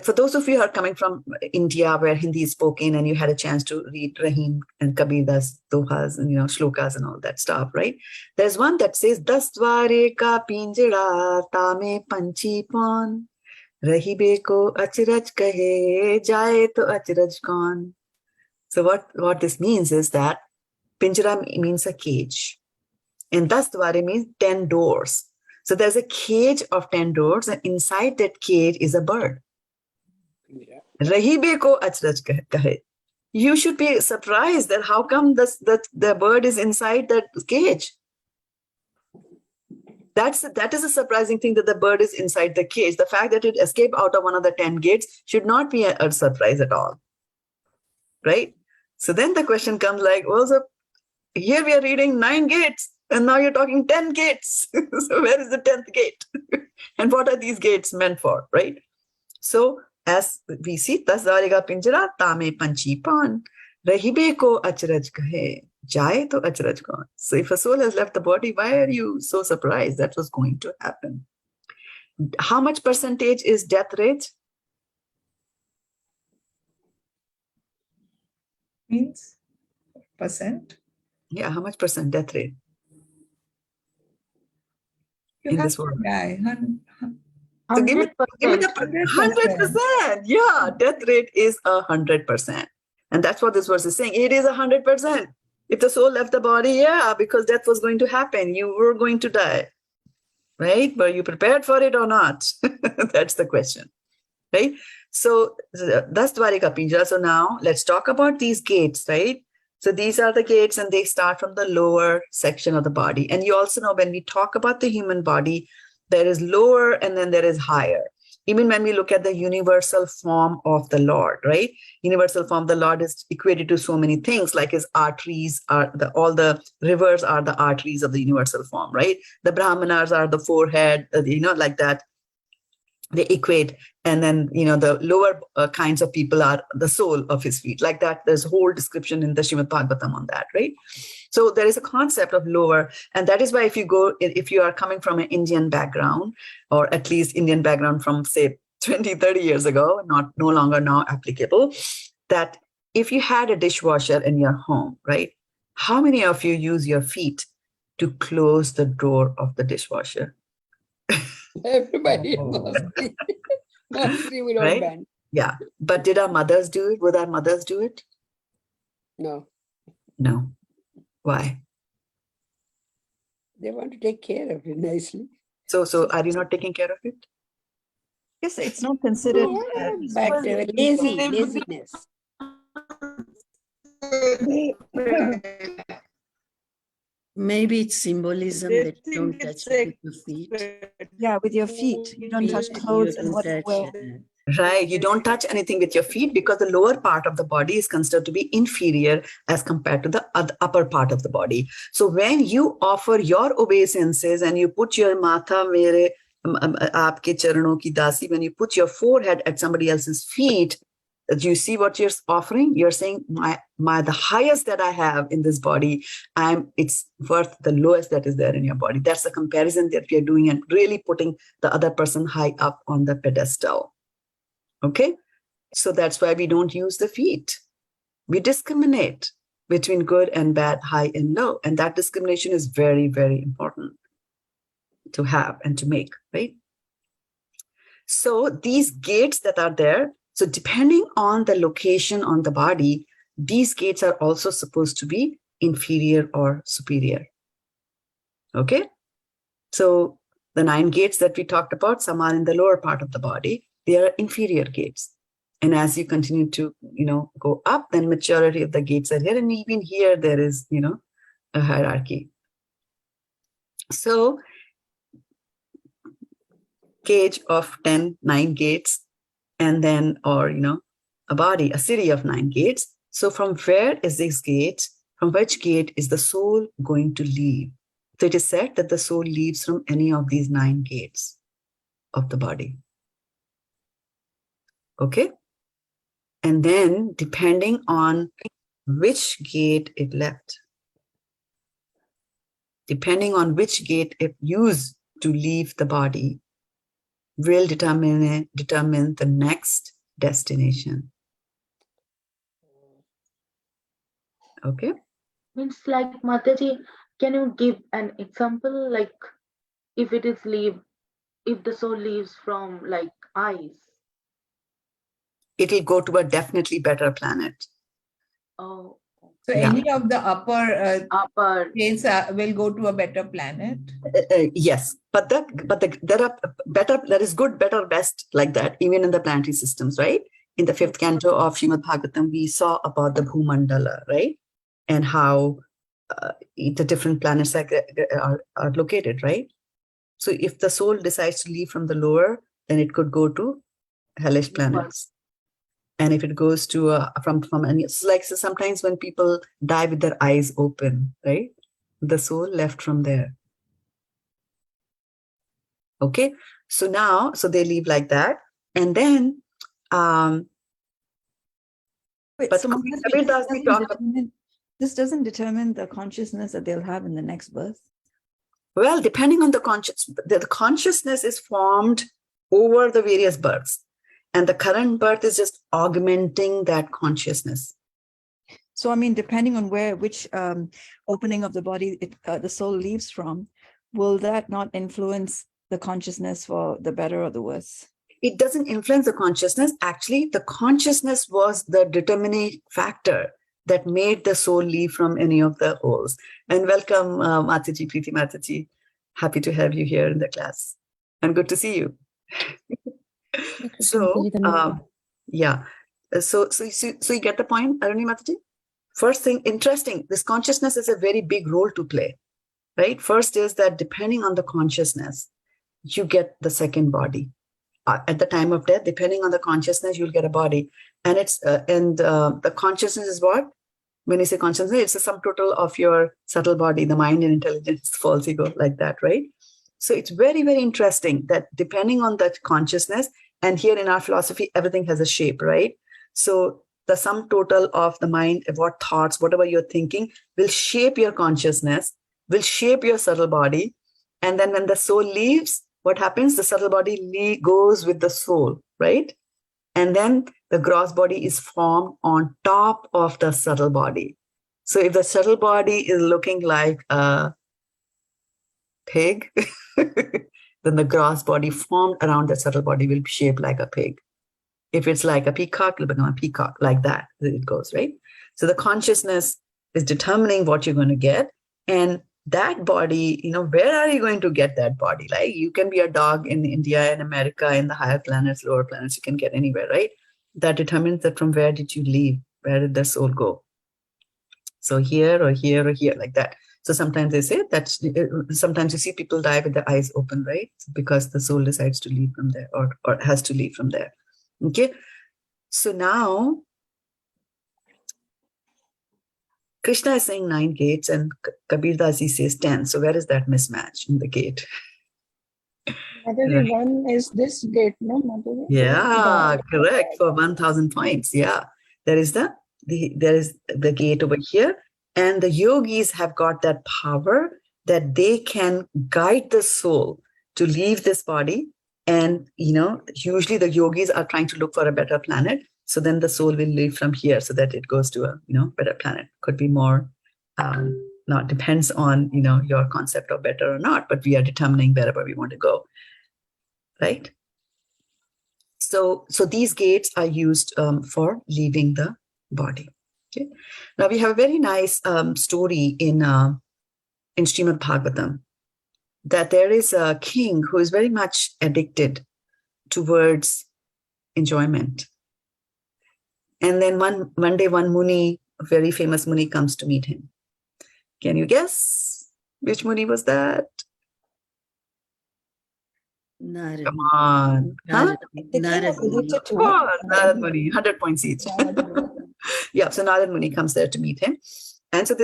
Speaker 2: for those of you who are coming from India where Hindi is spoken and you had a chance to read Rahim and Kabirdas, Dohas and shlokas and all that stuff, right? There's one that says, Dasdware ka pinjara tame panchipan rahibe ko achraj kahe jaye to achraj kaun. So what this means is that pinjara means a cage. And Dasdware means 10 doors. So there's a cage of 10 doors and inside that cage is a bird. Rahibe ko achraj kahe. You should be surprised that how come the bird is inside that cage. That is a surprising thing, that the bird is inside the cage. The fact that it escaped out of one of the 10 gates should not be a surprise at all. Right? So then the question comes like, well, so here we are reading 9 gates and now you're talking 10 gates. So where is the 10th gate? And what are these gates meant for? Right? So as we see, Tasdarega pinjara tame panchipan rahibe ko achraj kahe jaye to achraj kaun. So if a soul has left the body, why are you so surprised that was going to happen? How much percentage is death rate?
Speaker 3: Means percent.
Speaker 2: Yeah, how much percent death rate
Speaker 3: You
Speaker 2: in
Speaker 3: have
Speaker 2: this
Speaker 3: to
Speaker 2: world?
Speaker 3: die.
Speaker 2: So give me
Speaker 4: 100%.
Speaker 2: 100%. Yeah, death rate is 100%. And that's what this verse is saying. It is 100%. If the soul left the body, yeah, because death was going to happen. You were going to die. Right? Were you prepared for it or not? That's the question. Right? So that's Dwarika Pinjara. So now let's talk about these gates, right? So these are the gates and they start from the lower section of the body. And you also know when we talk about the human body, there is lower and then there is higher. Even when we look at the universal form of the Lord, right? Universal form of the Lord is equated to so many things, like his arteries are all the rivers are the arteries of the universal form, right? The Brahmanas are the forehead, like that. They equate. And then, the lower kinds of people are the sole of his feet, like that. There's a whole description in the Srimad Bhagavatam on that, right? So there is a concept of lower. And that is why if you are coming from an Indian background, or at least Indian background from, say, 20, 30 years ago, no longer now applicable, that if you had a dishwasher in your home, right? How many of you use your feet to close the door of the dishwasher?
Speaker 1: Everybody mostly. Mostly we don't
Speaker 2: Right?
Speaker 1: bend.
Speaker 2: Yeah. But did our mothers do it? Would our mothers do it?
Speaker 1: No.
Speaker 2: No. Why?
Speaker 1: They want to take care of you nicely.
Speaker 2: So are you not taking care of it?
Speaker 8: Yes, it's not considered.
Speaker 1: Yeah, but laziness.
Speaker 6: They,
Speaker 9: Maybe it's symbolism
Speaker 7: They
Speaker 9: that you don't
Speaker 7: think it's
Speaker 9: touch it with your feet.
Speaker 7: sacred.
Speaker 8: Yeah, with your feet. You don't touch clothes and
Speaker 9: You
Speaker 8: what you
Speaker 9: don't
Speaker 8: wear.
Speaker 9: touch it.
Speaker 2: Right. You don't touch anything with your feet because the lower part of the body is considered to be inferior as compared to the upper part of the body. So when you offer your obeisances and you put your matha mere aapke charanon ki dasi, when you put your forehead at somebody else's feet, do you see what you're offering? You're saying the highest that I have in this body, it's worth the lowest that is there in your body. That's the comparison that we are doing and really putting the other person high up on the pedestal. Okay, so that's why we don't use the feet. We discriminate between good and bad, high and low. And that discrimination is very, very important to have and to make, right? So these gates that are there, so depending on the location on the body, these gates are also supposed to be inferior or superior. Okay, so the 9 gates that we talked about, some are in the lower part of the body. They are inferior gates. And as you continue to, go up, then maturity of the gates are here. And even here, there is, a hierarchy. So cage of 9 gates, and then, a body, a city of 9 gates. So from where is this gate? From which gate is the soul going to leave? So it is said that the soul leaves from any of these 9 gates of the body. Okay? And then depending on which gate it left, depending on which gate it used to leave the body, will determine the next destination. Okay?
Speaker 4: Means like Mataji, can you give an example, like if the soul leaves from like eyes?
Speaker 2: It'll go to a definitely better planet.
Speaker 4: Oh,
Speaker 3: So
Speaker 2: Yeah.
Speaker 3: any of the upper
Speaker 4: upper.
Speaker 3: gates will go to a better planet.
Speaker 2: Yes, but there are better, there is good, better, best like that, even in the planetary systems, right? In the 5th canto of Srimad Bhagavatam, we saw about the Bhumandala, right? And how the different planets are located, right? So if the soul decides to leave from the lower, then it could go to hellish planets. And if it goes to from any, so sometimes when people die with their eyes open, right? The soul left from there. Okay, so now, so they leave like that, and then,
Speaker 8: Wait,
Speaker 2: but
Speaker 8: so
Speaker 2: Kabir Das we talk.
Speaker 8: this doesn't determine the consciousness that they'll have in the next birth.
Speaker 2: Well, depending on the consciousness is formed over the various births, and the current birth is just augmenting that consciousness.
Speaker 8: So, I mean, depending on which opening of the body the soul leaves from, will that not influence the consciousness for the better or the worse?
Speaker 2: It doesn't influence the consciousness. Actually, the consciousness was the determining factor that made the soul leave from any of the holes. And welcome, Mataji, Preeti Mataji. Happy to have you here in the class. And good to see you. So, yeah. So you get the point, Aruni Mataji? First thing, interesting, this consciousness is a very big role to play, right? First is that depending on the consciousness, you get the second body. At the time of death, depending on the consciousness, you'll get a body. And the consciousness is what? When you say consciousness, it's the sum total of your subtle body, the mind and intelligence, false ego, like that, right? So it's very, very interesting that depending on that consciousness, and here in our philosophy, everything has a shape, right? So the sum total of the mind, what thoughts, whatever you're thinking, will shape your consciousness, will shape your subtle body. And then when the soul leaves, what happens? The subtle body goes with the soul, right? And then the gross body is formed on top of the subtle body. So if the subtle body is looking like a pig, then the gross body formed around the subtle body will be shaped like a pig. If it's like a peacock, it'll become a peacock, like that. It goes, right? So the consciousness is determining what you're going to get. And that body, where are you going to get that body? Like you can be a dog in India, in America, in the higher planets, lower planets, you can get anywhere, right? That determines that from where did you leave? Where did the soul go? So here or here or here, like that. So sometimes they say that sometimes you see people die with their eyes open, right? Because the soul decides to leave from there or has to leave from there. Okay. So now Krishna is saying 9 gates and Kabir Dasi says 10. So where is that mismatch in the gate?
Speaker 6: Mataji,
Speaker 2: Right.
Speaker 6: one is this gate, no, Mataji?
Speaker 2: Yeah, correct. For 1,000 points. Yeah. There is the gate over here. And the yogis have got that power that they can guide the soul to leave this body. And, usually the yogis are trying to look for a better planet. So then the soul will leave from here so that it goes to a, better planet. Could be more, not depends on, your concept of better or not, but we are determining wherever we want to go. Right? So these gates are used for leaving the body. Okay. Now we have a very nice story in Srimad Bhagavatam that there is a king who is very much addicted towards enjoyment. And then one day one Muni, a very famous Muni, comes to meet him. Can you guess which Muni was that?
Speaker 9: Narad.
Speaker 2: Come on. Huh?
Speaker 5: The king was
Speaker 9: Narad.
Speaker 5: addicted to
Speaker 2: Oh,
Speaker 5: it.
Speaker 2: Narad Muni, 100 points each. Yeah, so Narad Muni comes there to meet him. And so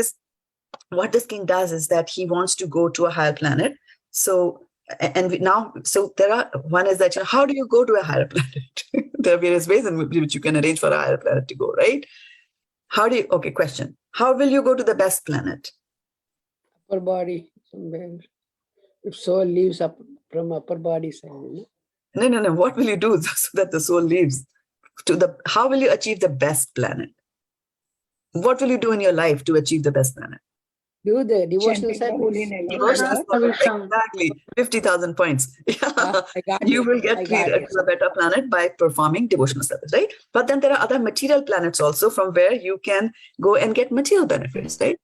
Speaker 2: what this king does is that he wants to go to a higher planet. So one is that, how do you go to a higher planet? There are various ways in which you can arrange for a higher planet to go, right? Question. How will you go to the best planet?
Speaker 1: Upper body somewhere. If soul leaves up from upper body side,
Speaker 2: No. What will you do so that the soul leaves? How will you achieve the best planet? What will you do in your life to achieve the best planet?
Speaker 1: do the devotional
Speaker 6: Chanting the holy
Speaker 1: service.
Speaker 6: name.
Speaker 2: Devotional service, exactly. 50,000 points. Yeah.
Speaker 1: I got
Speaker 2: You
Speaker 1: it.
Speaker 2: will get
Speaker 1: I
Speaker 2: to
Speaker 1: got it.
Speaker 2: a better planet by performing devotional service, right? But then there are other material planets also from where you can go and get material benefits, right?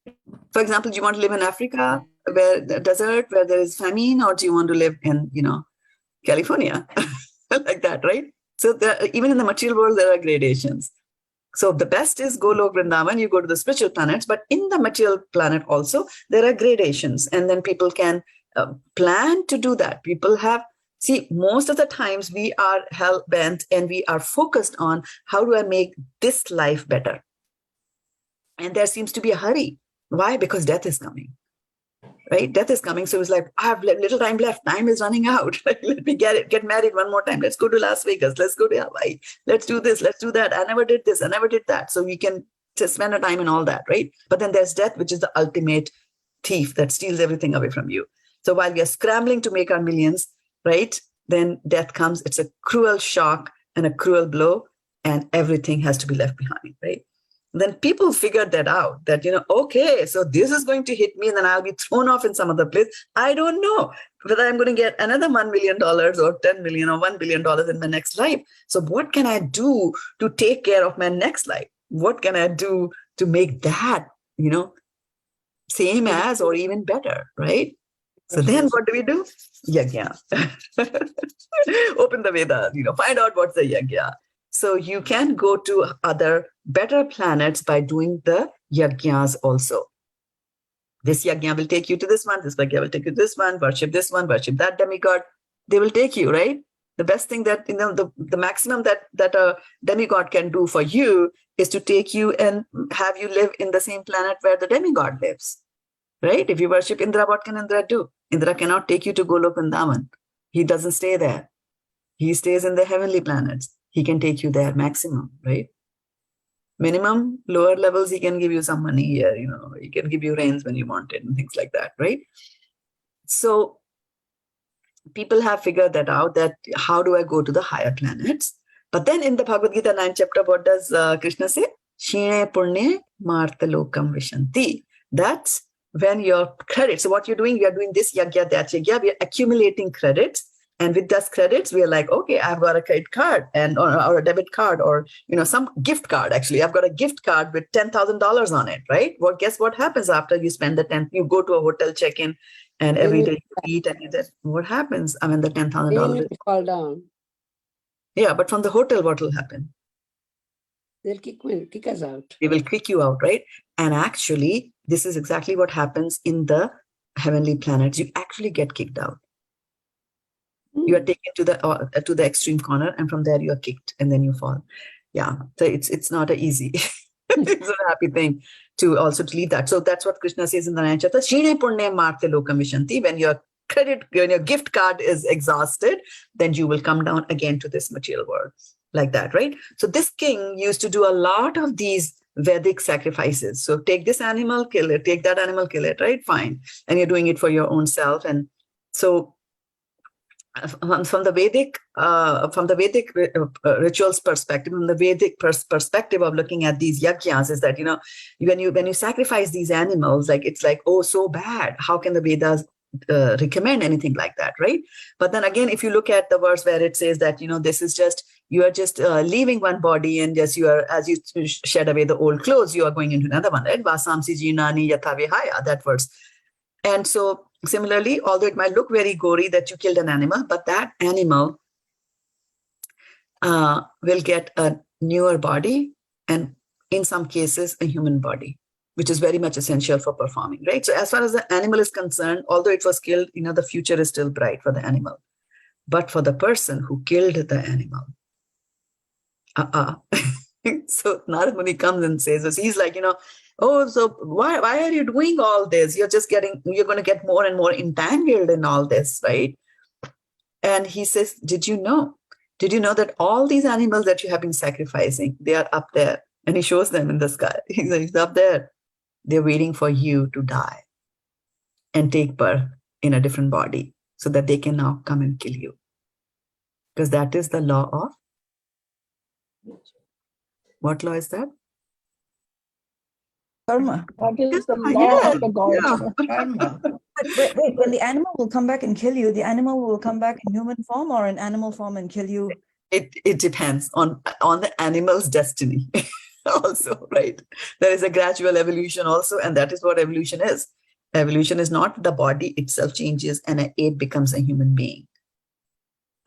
Speaker 2: For example, do you want to live in Africa, where the desert, where there is famine, or do you want to live in, California? Like that, right? So even in the material world, there are gradations. So the best is Golok Vrindavan, you go to the spiritual planets, but in the material planet also, there are gradations. And then people can plan to do that. Most of the times we are hell-bent and we are focused on how do I make this life better? And there seems to be a hurry. Why? Because death is coming. Right? Death is coming. So it's like, I have little time left. Time is running out. Let me get married one more time. Let's go to Las Vegas. Let's go to Hawaii. Let's do this. Let's do that. I never did this. I never did that. So we can just spend our time in all that, right? But then there's death, which is the ultimate thief that steals everything away from you. So while we are scrambling to make our millions, right? Then death comes. It's a cruel shock and a cruel blow, and everything has to be left behind, right? Then people figured that out, that, okay, so this is going to hit me and then I'll be thrown off in some other place. I don't know whether I'm going to get another $1 million or 10 million or $1 billion in my next life. So what can I do to take care of my next life? What can I do to make that, same as or even better, right? So then what do we do? Yajna. Open the Vedas, find out what's the yajna. So you can go to other better planets by doing the yajnas also. This yajna will take you to this one. This yajna will take you to this one. Worship this one. Worship that demigod. They will take you, right? The best thing that, the maximum that a demigod can do for you is to take you and have you live in the same planet where the demigod lives, right? If you worship Indra, what can Indra do? Indra cannot take you to Golok Vrindavan. He doesn't stay there. He stays in the heavenly planets. He can take you there maximum, right? Minimum, lower levels, he can give you some money here, he can give you rains when you want it and things like that, right? So people have figured that out, that how do I go to the higher planets? But then in the Bhagavad Gita 9th chapter, what does Krishna say? Shine purne martalokam vishanti. That's when your credits, so what you're doing, we are doing this yagya, that yagya, we are accumulating credits. And with those credits, we are like, okay, I've got a credit card or a debit card or, some gift card. Actually, I've got a gift card with $10,000 on it, right? Well, guess what happens after you spend the 10, you go to a hotel check-in and every day you eat and what happens? I mean, the $10,000.
Speaker 1: Fall down.
Speaker 2: Yeah, but from the hotel, what will happen?
Speaker 1: They'll kick us out.
Speaker 2: They will kick you out, right? And actually, this is exactly what happens in the heavenly planets. You actually get kicked out. You are taken to the extreme corner, and from there you are kicked, and then you fall. Yeah, so it's not an easy, it's a happy thing to also leave that. So that's what Krishna says in the 9th chapter. Shine punne marte lokam vishanti. When your gift card is exhausted, then you will come down again to this material world, like that, right? So this king used to do a lot of these Vedic sacrifices. So take this animal, kill it. Take that animal, kill it. Right? Fine, and you're doing it for your own self, and so. From the Vedic rituals perspective, from the Vedic perspective of looking at these yajnas, is that when you sacrifice these animals, like it's like, oh, so bad. How can the Vedas recommend anything like that, right? But then again, if you look at the verse where it says that this is just you are just leaving one body and just as you shed away the old clothes, you are going into another one, right? Vasamsi jinani yatha vihaya, that verse. And so similarly, although it might look very gory that you killed an animal, but that animal will get a newer body and in some cases a human body, which is very much essential for performing, right? So as far as the animal is concerned, although it was killed, the future is still bright for the animal. But for the person who killed the animal, so Narad Muni comes and says this. He's like, oh, so why are you doing all this? You're going to get more and more entangled in all this, right? And he says, did you know that all these animals that you have been sacrificing, they are up there? And he shows them in the sky. He's up there. They're waiting for you to die and take birth in a different body so that they can now come and kill you. Because that is the law of, what law is that?
Speaker 8: Karma.
Speaker 6: That is the law of the gods.
Speaker 3: Karma.
Speaker 8: Wait, when the animal will come back and kill you, the animal will come back in human form or in animal form and kill you?
Speaker 2: It depends on the animal's destiny also, right? There is a gradual evolution also, and that is what evolution is. Evolution is not the body itself changes and an ape becomes a human being,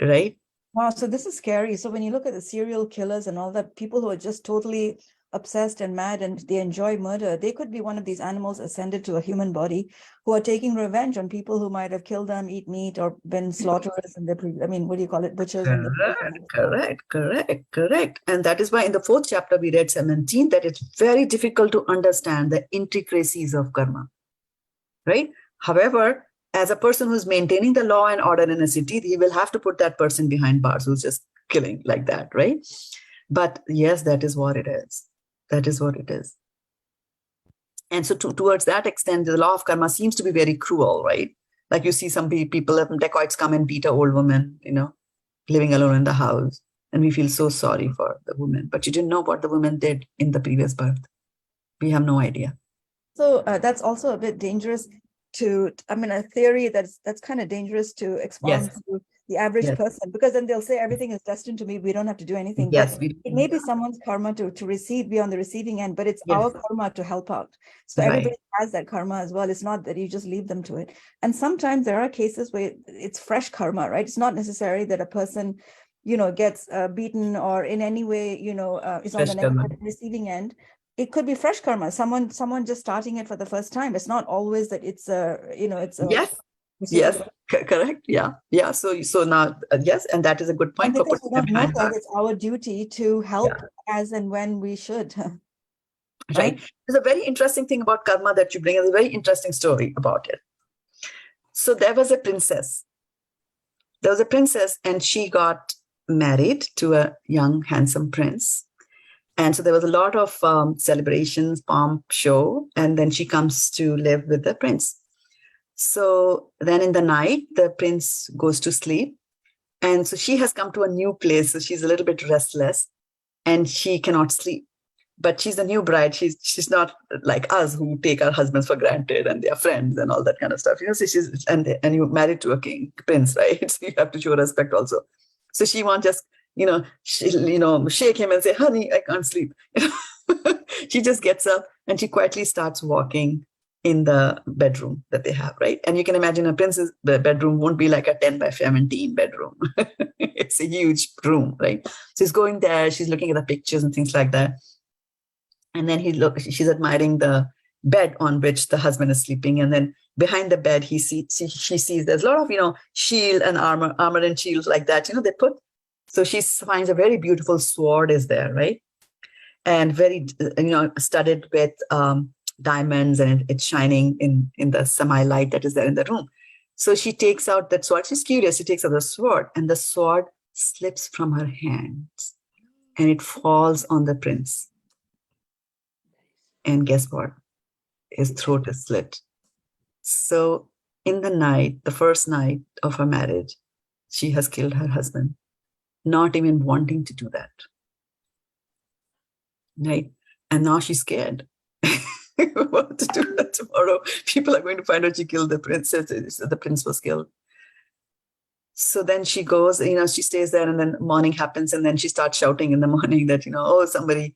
Speaker 2: right?
Speaker 8: Wow, so this is scary. So when you look at the serial killers and all that, people who are just totally obsessed and mad and they enjoy murder, they could be one of these animals ascended to a human body who are taking revenge on people who might have killed them, eat meat, or been slaughterers in what do you call it? Butchers.
Speaker 2: Correct. And that is why in the 4th chapter, we read 17, that it's very difficult to understand the intricacies of karma, right? However, as a person who's maintaining the law and order in a city, he will have to put that person behind bars who's just killing like that, right? But yes, that is what it is. That is what it is. And so towards that extent, the law of karma seems to be very cruel, right? Like you see some people, dacoits come and beat an old woman, living alone in the house. And we feel so sorry for the woman. But you didn't know what the woman did in the previous birth. We have no idea.
Speaker 8: So that's also a bit dangerous a theory that's kind of dangerous to expound to the average person, because then they'll say everything is destined to me. We don't have to do anything.
Speaker 2: Yes,
Speaker 8: it may be someone's karma to receive, be on the receiving end, but it's our karma to help out. So everybody has that karma as well. It's not that you just leave them to it. And sometimes there are cases where it's fresh karma, right? It's not necessary that a person, gets beaten or in any way, is on the receiving end. It could be fresh karma. Someone just starting it for the first time. It's not always that it's
Speaker 2: yes, correct. Yeah. So now, yes, and that is a good point.
Speaker 8: And because we don't know that, it's our duty to help as and when we should.
Speaker 2: Right. There's a very interesting thing about karma that you bring. There's a very interesting story about it. So there was a princess. And she got married to a young, handsome prince. And so there was a lot of celebrations, pomp, show, and then she comes to live with the prince. So then in the night, the prince goes to sleep. And so she has come to a new place. So she's a little bit restless and she cannot sleep. but she's a new bride. She's not like us who take our husbands for granted and their friends and all that kind of stuff. So she's and you're married to a prince, right? So you have to show respect also. So she won't just shake him and say, "Honey, I can't sleep." She just gets up and she quietly starts walking in the bedroom that they have, right? And you can imagine a prince's bedroom won't be like a 10 by 17 bedroom. It's a huge room, right? So she's going there, she's looking at the pictures and things like that. And then she's admiring the bed on which the husband is sleeping. And then behind the bed, she sees there's a lot of, shield and armor and shields like that, they put. So she finds a very beautiful sword is there, right? And very, studded with diamonds, and it's shining in the semi-light that is there in the room. So she takes out that sword. She's curious. She takes out the sword, and the sword slips from her hands, and it falls on the prince. And guess what? His throat is slit. So in the night, the first night of her marriage, she has killed her husband, not even wanting to do that. Right? And now she's scared. What to do that tomorrow? People are going to find out she killed the princess. The prince was killed. So then she goes, she stays there, and then morning happens, and then she starts shouting in the morning that, oh, somebody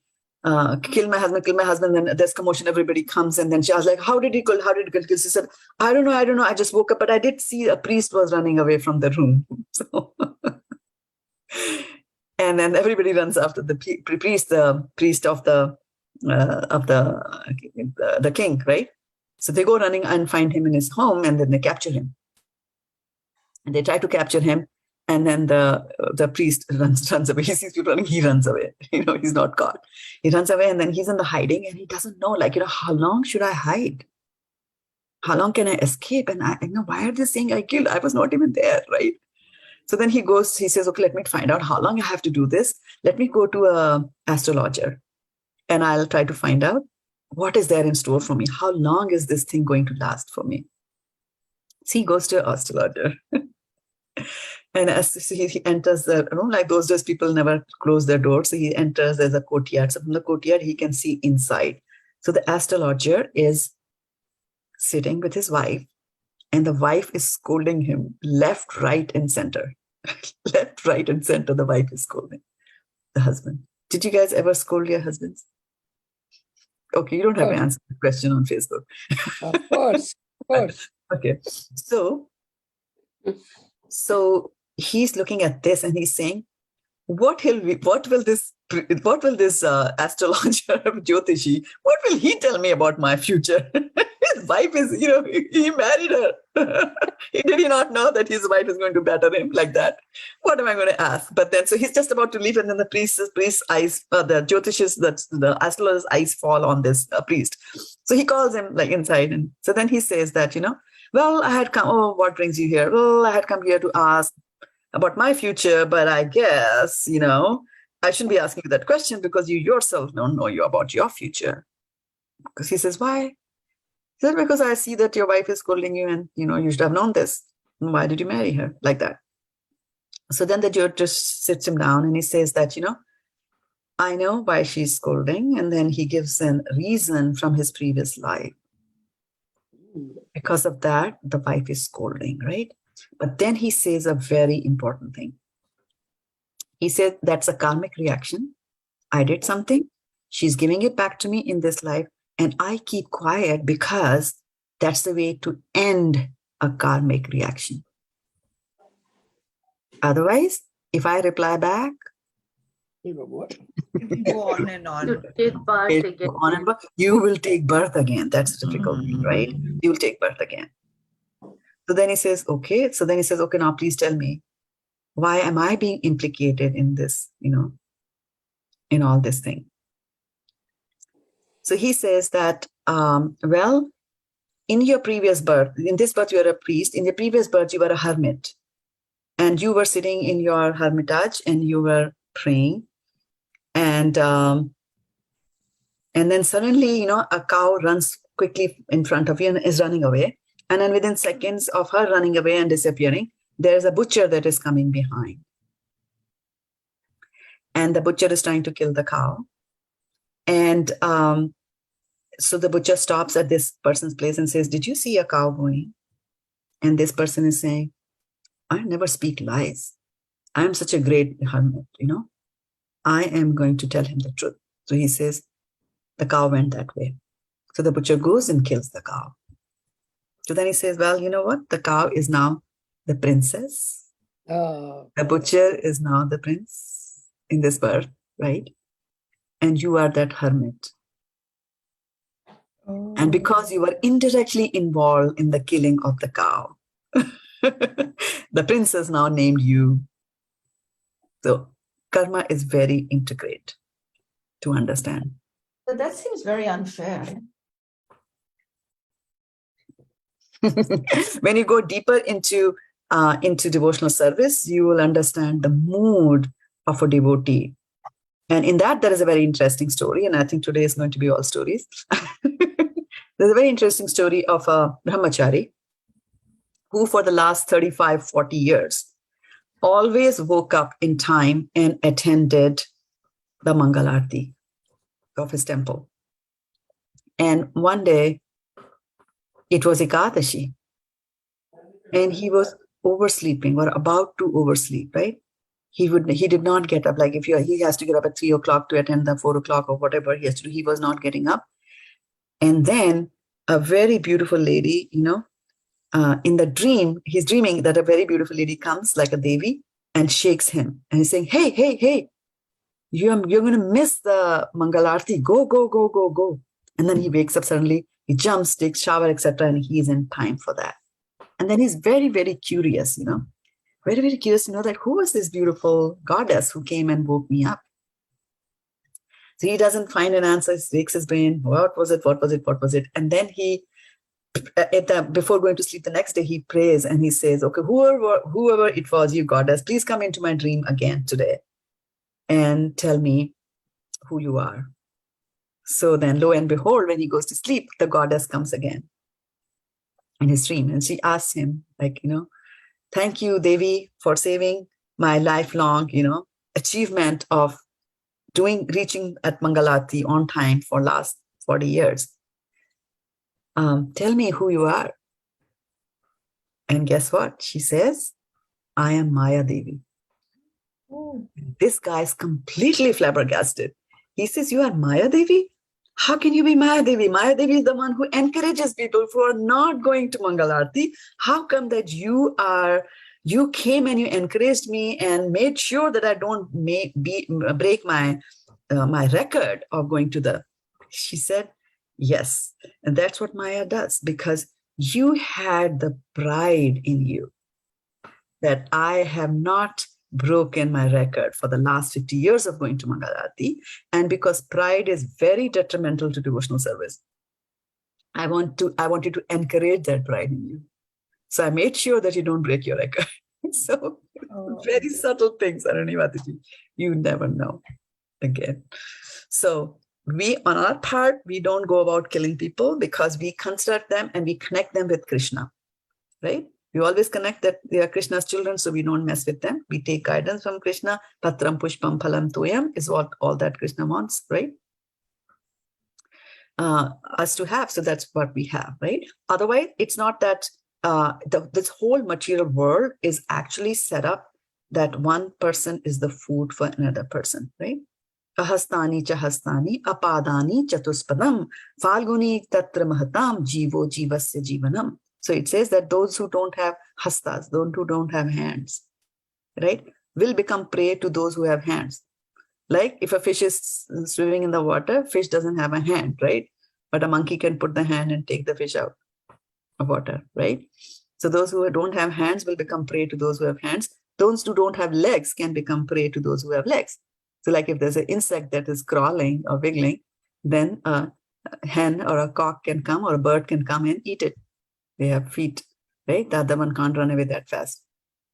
Speaker 2: kill my husband. Then there's commotion, everybody comes, and then she was like, how did he kill? She said, I don't know. I just woke up, but I did see a priest was running away from the room. So and then everybody runs after the priest of the king, right? So they go running and find him in his home, and then they capture him. And they try to capture him, and then the priest runs away. He sees people running, he runs away. He's not caught. He runs away, and then he's in the hiding, and he doesn't know, how long should I hide? How long can I escape? And why are they saying I killed? I was not even there, right? So then he says, okay, let me find out how long I have to do this. Let me go to an astrologer, and I'll try to find out what is there in store for me. How long is this thing going to last for me? So he goes to an astrologer. And as he enters like those days, people never close their doors. So he enters, there's a courtyard. So from the courtyard, he can see inside. So the astrologer is sitting with his wife, and the wife is scolding him left, right, and center. Left, right, and center, the wife is scolding the husband. Did you guys ever scold your husbands? Okay, you don't have to answer the question on Facebook.
Speaker 1: Of course.
Speaker 2: Okay, so he's looking at this, and he's saying, what will this astrologer Jyotishi, what will he tell me about my future? His wife is, he married her. Did he not know that his wife is going to batter him like that? What am I going to ask? But then, so he's just about to leave, and then the priest's eyes, the Jyotish's, the astrologer's eyes fall on this priest. So he calls him inside, and so then he says that, well, I had come, what brings you here? Well, I had come here to ask about my future, but I guess, I shouldn't be asking you that question because you yourself don't know about your future. Because he says, why? He said, because I see that your wife is scolding you, and, you should have known this. Why did you marry her like that? So then the judge just sits him down, and he says that, I know why she's scolding. And then he gives a reason from his previous life. Because of that, the wife is scolding, right? But then he says a very important thing. He said, that's a karmic reaction. I did something. She's giving it back to me in this life. And I keep quiet because that's the way to end a karmic reaction. Otherwise, if I reply back,
Speaker 3: Go on and on.
Speaker 4: To take birth again.
Speaker 2: You will take birth again. That's the difficult thing, right? You will take birth again. So then he says, okay. So then he says, okay, now please tell me, why am I being implicated in this, in all this thing? So he says that, well, in your previous birth, in this birth, you are a priest. In your previous birth, you were a hermit. And you were sitting in your hermitage and you were praying. And then suddenly, a cow runs quickly in front of you and is running away. And then within seconds of her running away and disappearing, there's a butcher that is coming behind. And the butcher is trying to kill the cow. And so the butcher stops at this person's place and says, "Did you see a cow going?" And this person is saying, "I never speak lies. I am such a great hermit, I am going to tell him the truth." So he says, "The cow went that way." So the butcher goes and kills the cow. So then he says, "Well, you know what? The cow is now the princess.
Speaker 1: Oh,
Speaker 2: The butcher is now the prince in this birth, right? And you are that hermit. And because you were indirectly involved in the killing of the cow, the princess now named you." So karma is very intricate to understand.
Speaker 5: But that seems very unfair.
Speaker 2: When you go deeper into devotional service, you will understand the mood of a devotee. And in that, there is a very interesting story. And I think today is going to be all stories. There's a very interesting story of a brahmachari who for the last 35, 40 years always woke up in time and attended the Mangal Aarti of his temple. And one day, it was Ekadashi, and he was oversleeping or about to oversleep, right? He did not get up. Like he has to get up at 3 o'clock to attend the 4 o'clock or whatever he has to do, he was not getting up. And then a very beautiful lady, in the dream, he's dreaming that a very beautiful lady comes like a Devi and shakes him. And he's saying, "Hey, hey, hey, you're going to miss the Mangal Aarti. Go, go, go, go, go." And then he wakes up suddenly, he jumps, takes shower, etc. And he's in time for that. And then he's very, very curious, very, very curious to know that who was this beautiful goddess who came and woke me up. So he doesn't find an answer. He wakes his brain. What was it? What was it? What was it? And then he, before going to sleep the next day, he prays and he says, "Okay, whoever it was, you goddess, please come into my dream again today and tell me who you are." So then, lo and behold, when he goes to sleep, the goddess comes again in his dream. And she asks him, "Thank you, Devi, for saving my lifelong, achievement of reaching at Mangalati on time for last 40 years. Tell me who you are." And guess what? She says, "I am Maya Devi." This guy is completely flabbergasted. He says, "You are Maya Devi? How can you be Maya Devi? Maya Devi is the one who encourages people who are not going to Mangal Aarti. How come that you came and you encouraged me and made sure that I don't break my record of going to the..." She said, "Yes." And that's what Maya does, because you had the pride in you that I have not broken my record for the last 50 years of going to Mangal Aarti. And because pride is very detrimental to devotional service, I want you to encourage that pride in you. So I made sure that you don't break your record. So very subtle things, Arani Mataji. You never know. Again. So we, on our part, we don't go about killing people because we construct them and we connect them with Krishna, right? We always connect that they are Krishna's children, so we don't mess with them. We take guidance from Krishna. Patram pushpam phalam toyam is what all that Krishna wants, right? Us to have, so that's what we have, right? Otherwise, it's not that this whole material world is actually set up that one person is the food for another person, right? Ahastani chahastani apadani chatuspadam falguni tatra mahatam jivo jivasya jivanam. So it says that those who don't have hastas, those who don't have hands, right, will become prey to those who have hands. Like if a fish is swimming in the water, fish doesn't have a hand, right? But a monkey can put the hand and take the fish out of water, right? So those who don't have hands will become prey to those who have hands. Those who don't have legs can become prey to those who have legs. So like if there's an insect that is crawling or wiggling, then a hen or a cock can come or a bird can come and eat it. They have feet, right? The other one can't run away that fast.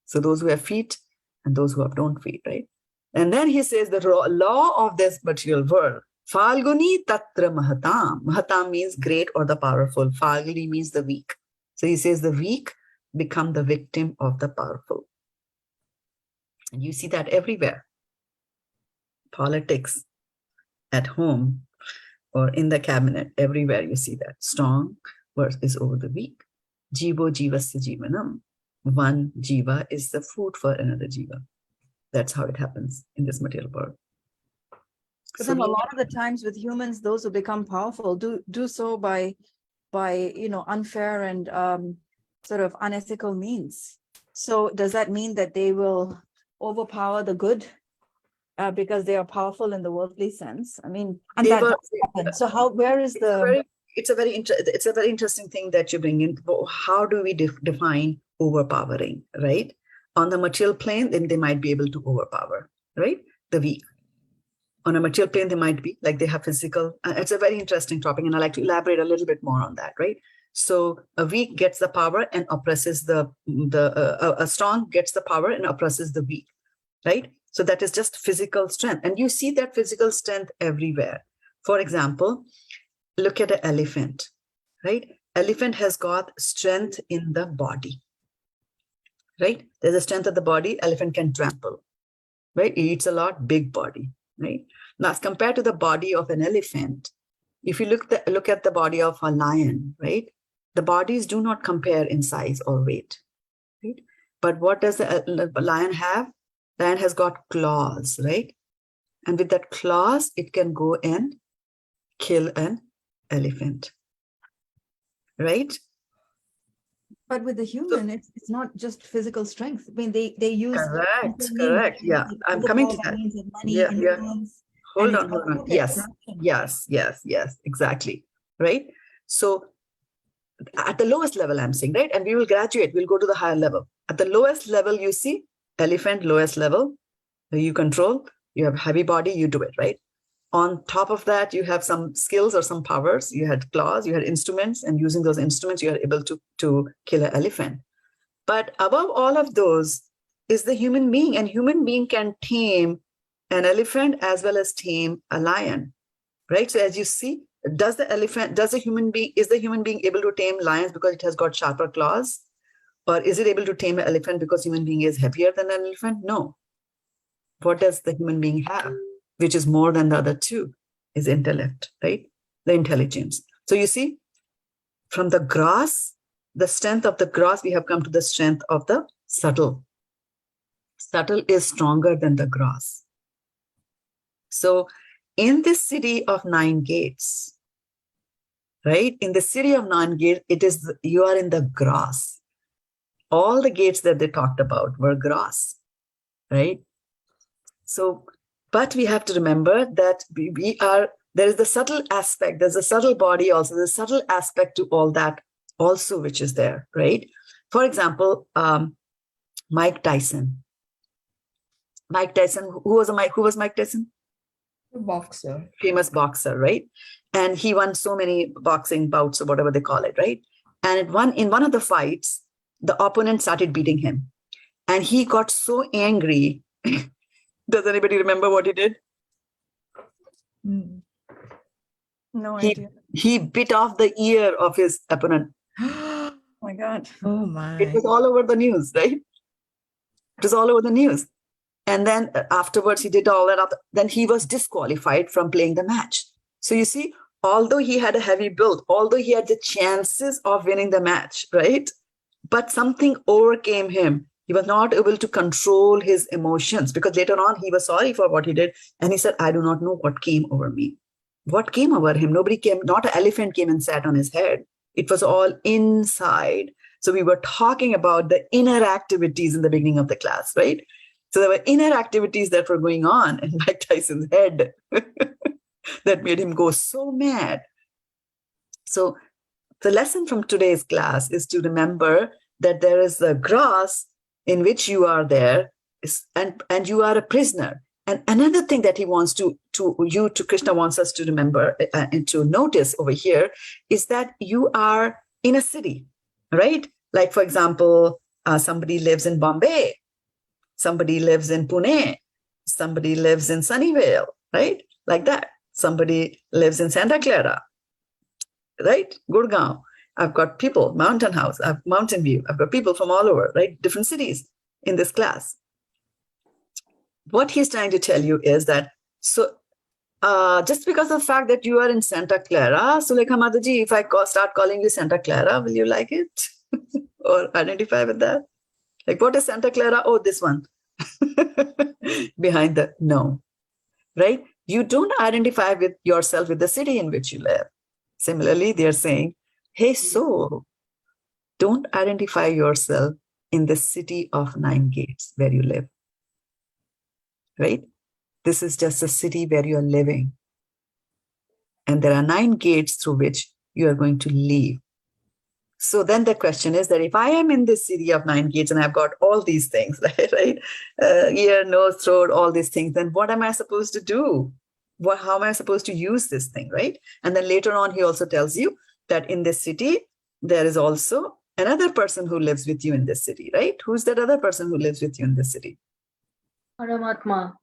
Speaker 2: So those who have feet and those who don't feet, right? And then he says the law of this material world, Falguni tatra mahatam. Mahatam means great or the powerful. Falguni means the weak. So he says the weak become the victim of the powerful. And you see that everywhere. Politics, at home, or in the cabinet, everywhere you see that. Strong is over the weak. Jivo jivasya jivanam. One jiva is the food for another jiva. That's how it happens in this material world.
Speaker 8: But then a lot of the times with humans, those who become powerful do so by unfair and sort of unethical means. So does that mean that they will overpower the good because they are powerful in the worldly sense? I mean, and that does happen. So where is the?
Speaker 2: It's a very interesting thing that you bring in. How do we define overpowering, right? On the material plane, then they might be able to overpower, right? The weak. On a material plane, they might be like they have physical. It's a very interesting topic, and I like to elaborate a little bit more on that, right? So a weak gets the power and oppresses a strong gets the power and oppresses the weak, right? So that is just physical strength, and you see that physical strength everywhere. For example, look at an elephant, right? Elephant has got strength in the body, right? There's a strength of the body. Elephant can trample, right? It eats a lot, big body, right? Now, as compared to the body of an elephant, if you look at the body of a lion, right? The bodies do not compare in size or weight, right? But what does the lion have? Lion has got claws, right? And with that claws, it can go and kill an elephant, right?
Speaker 8: But with the human, it's not just physical strength. I mean, they use
Speaker 2: correct. Yeah, I'm coming to that.
Speaker 8: Money,
Speaker 2: Hold on. Yes, exactly. Right. So at the lowest level, I'm saying, right? And we will graduate, we'll go to the higher level. At the lowest level, you see elephant, lowest level, you control, you have heavy body, you do it, right? On top of that, you have some skills or some powers. You had claws, you had instruments, and using those instruments, you are able to kill an elephant. But above all of those is the human being, and human being can tame an elephant as well as tame a lion, right? So as you see, is the human being able to tame lions because it has got sharper claws? Or is it able to tame an elephant because human being is heavier than an elephant? No. What does the human being have, which is more than the other two? Is intellect, right? The intelligence. So you see, from the gross, the strength of the gross, we have come to the strength of the subtle. Subtle is stronger than the gross. So in this city of 9 gates, right? In the city of 9 gates, you are in the gross. All the gates that they talked about were gross, right? So, but we have to remember that there is the subtle aspect, there's a subtle body also, there's a subtle aspect to all that also, which is there, right? For example, Mike Tyson. Who was Mike Tyson?
Speaker 3: A boxer.
Speaker 2: Famous boxer, right? And he won so many boxing bouts or whatever they call it, right? And in one of the fights, the opponent started beating him. And he got so angry. Does anybody remember what he did?
Speaker 8: No idea.
Speaker 2: He bit off the ear of his opponent.
Speaker 8: Oh my God.
Speaker 3: Oh my.
Speaker 2: It was all over the news, right? It was all over the news. And then afterwards, he did all that up. Then he was disqualified from playing the match. So you see, although he had a heavy build, although he had the chances of winning the match, right? But something overcame him. He was not able to control his emotions because later on he was sorry for what he did. And he said, I do not know what came over me. What came over him? Not an elephant came and sat on his head. It was all inside. So we were talking about the inner activities in the beginning of the class, right? So there were inner activities that were going on in Mike Tyson's head that made him go so mad. So the lesson from today's class is to remember that there is a grass in which you are there, and you are a prisoner. And another thing that he wants Krishna wants us to remember and to notice over here is that you are in a city, right? Like, for example, somebody lives in Bombay, somebody lives in Pune, somebody lives in Sunnyvale, right? Like that. Somebody lives in Santa Clara, right? Gurgaon. I've got people, Mountain House, I've Mountain View. I've got people from all over, right? Different cities in this class. What he's trying to tell you is that, so just because of the fact that you are in Santa Clara, Sulekha Mataji, if I start calling you Santa Clara, will you like it? Or identify with that? Like, what is Santa Clara? Oh, this one. Behind the, no, right? You don't identify with yourself with the city in which you live. Similarly, they're saying, hey, soul, don't identify yourself in the city of 9 gates where you live, right? This is just a city where you're living. And there are 9 gates through which you are going to leave. So then the question is that if I am in this city of 9 gates and I've got all these things, right? Ear, nose, throat, all these things, then what am I supposed to do? How am I supposed to use this thing, right? And then later on, he also tells you that in this city, there is also another person who lives with you in this city, right? Who's that other person who lives with you in this city?
Speaker 4: Paramatma.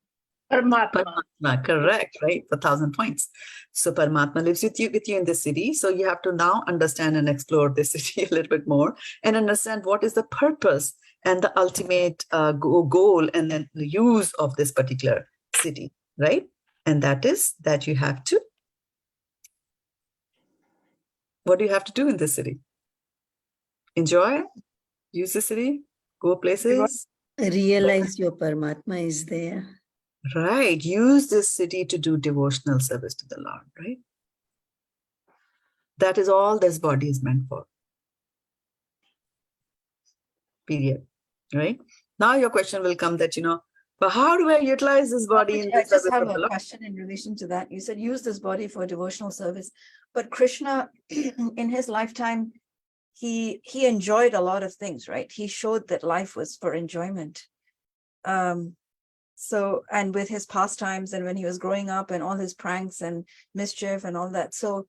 Speaker 2: Paramatma, correct, right? For 1,000 points. So Paramatma lives with you in this city. So you have to now understand and explore this city a little bit more and understand what is the purpose and the ultimate goal and then the use of this particular city, right? And that is that you have to, what do you have to do in this city? Enjoy, use the city, go places.
Speaker 9: Realize your Paramatma is there.
Speaker 2: Right. Use this city to do devotional service to the Lord, right? That is all this body is meant for. Period. Right? Now your question will come that, but how do I utilize this body in
Speaker 8: I
Speaker 2: the
Speaker 8: just
Speaker 2: service
Speaker 8: have
Speaker 2: of the
Speaker 8: a
Speaker 2: Lord?
Speaker 8: question in relation to that. You said use this body for devotional service, but Krishna, in his lifetime, he enjoyed a lot of things, right? He showed that life was for enjoyment. So, and with his pastimes and when he was growing up and all his pranks and mischief and all that. So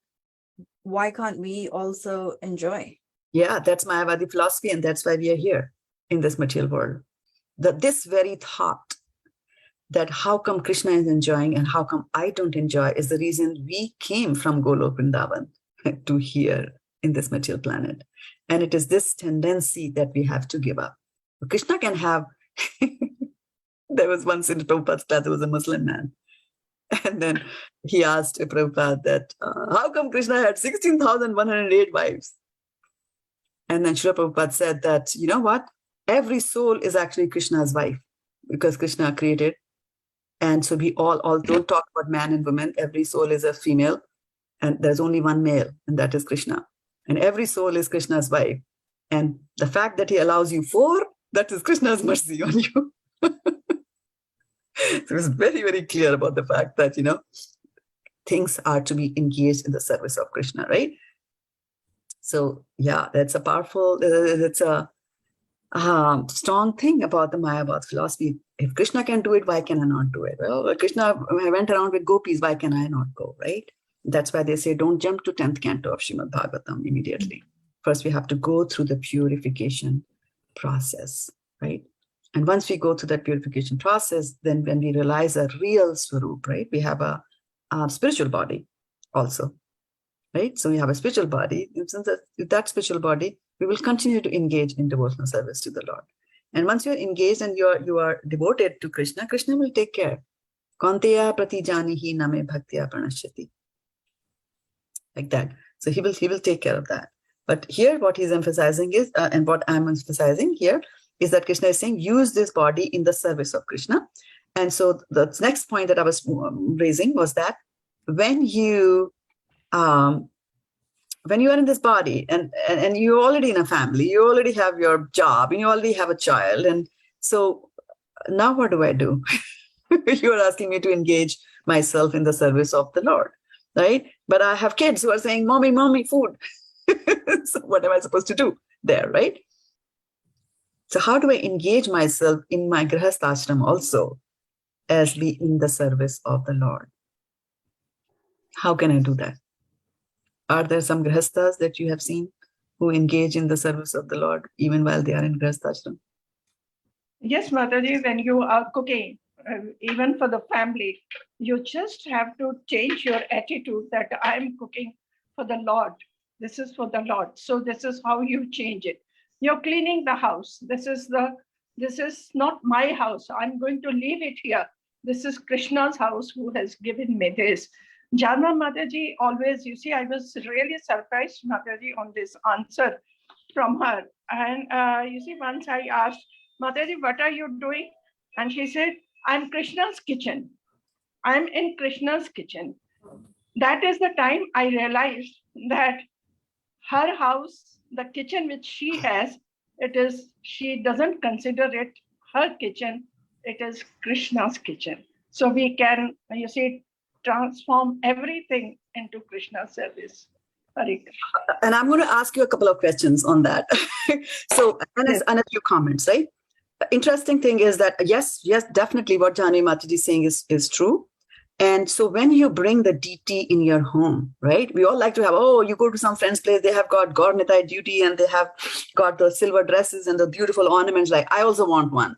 Speaker 8: why can't we also enjoy?
Speaker 2: Yeah, that's Mayavadi philosophy, and that's why we are here in this material world. This very thought that how come Krishna is enjoying and how come I don't enjoy is the reason we came from Golok Vrindavan to here in this material planet. And it is this tendency that we have to give up. Krishna can have, there was once in Prabhupada's class, there was a Muslim man. And then he asked Prabhupada that, how come Krishna had 16,108 wives? And then Srila Prabhupada said that, you know what? Every soul is actually Krishna's wife because Krishna created. And so we all don't talk about man and woman. Every soul is a female and there's only one male, and that is Krishna. And every soul is Krishna's wife. And the fact that he allows you 4, that is Krishna's mercy on you. So it's very, very clear about the fact that, things are to be engaged in the service of Krishna, right? So yeah, that's a powerful, that's a strong thing about the Mayavad philosophy. If Krishna can do it, why can I not do it? Well, Krishna went around with gopis, why can I not go, right? That's why they say, don't jump to 10th canto of Srimad Bhagavatam immediately. First, we have to go through the purification process, right? And once we go through that purification process, then when we realize a real Swarup, right? We have a spiritual body also, right? So we have a spiritual body. With that spiritual body, we will continue to engage in devotional service to the Lord. And once you're engaged and you are devoted to Krishna, Krishna will take care. Kaunteya pratijanihi name bhaktya pranashyati. Like that. So he will take care of that. But here what he's emphasizing is, and what I'm emphasizing here, is that Krishna is saying, use this body in the service of Krishna. And so the next point that I was raising was that when you are in this body and you're already in a family, you already have your job and you already have a child. And so now what do I do? You're asking me to engage myself in the service of the Lord, right? But I have kids who are saying, mommy, food. So what am I supposed to do there, right? So how do I engage myself in my grihasthashram also as be in the service of the Lord? How can I do that? Are there some grihasthas that you have seen who engage in the service of the Lord even while they are in grihasthashram?
Speaker 6: Yes, Mataji, when you are cooking, even for the family, you just have to change your attitude that I'm cooking for the Lord. This is for the Lord. So this is how you change it. You're cleaning the house. This is not my house. I'm going to leave it here. this is Krishna's house who has given me this. Jana Mataji always, you see, I was really surprised, Mataji, on this answer from her. And you see, once I asked, Mataji, what are you doing? And she said, I'm Krishna's kitchen. I'm in Krishna's kitchen. That is the time I realized that her house, the kitchen which she has, she doesn't consider it her kitchen, it is Krishna's kitchen. So we can, you see, transform everything into Krishna's service. Hare Krishna.
Speaker 2: And I'm going to ask you a couple of questions on that. So, and a few comments, right? Interesting thing is that, yes, definitely what Jani Mataji is saying is true. And so when you bring the DT in your home, right, we all like to have, you go to some friend's place, they have got Gaur Nitai duty and they have got the silver dresses and the beautiful ornaments, like I also want one,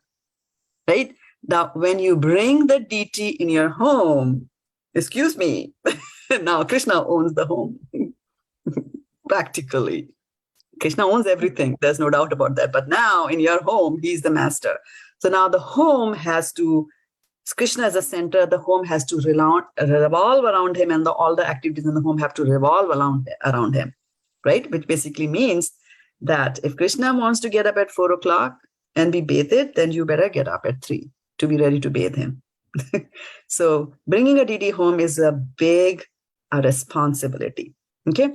Speaker 2: right? Now, when you bring the DT in your home, excuse me, now Krishna owns the home, practically. Krishna owns everything, there's no doubt about that. But now in your home, he's the master. So now the home has to, Krishna as a center, the home has to revolve around him, and all the activities in the home have to revolve around him, right? Which basically means that if Krishna wants to get up at 4 o'clock and be bathed, then you better get up at 3 to be ready to bathe him. So bringing a DD home is a big responsibility, okay?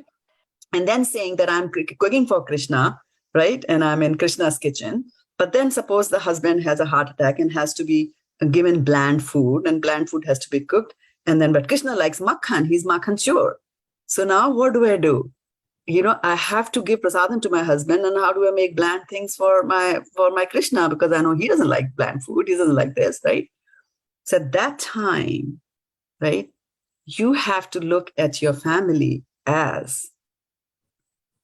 Speaker 2: And then saying that I'm cooking for Krishna, right? And I'm in Krishna's kitchen. But then suppose the husband has a heart attack and has to be given bland food, and bland food has to be cooked. And then, but Krishna likes makhan, he's makhan sure. So now what do? I have to give prasadam to my husband, and how do I make bland things for my Krishna? Because I know he doesn't like bland food, he doesn't like this, right? So at that time, right, you have to look at your family as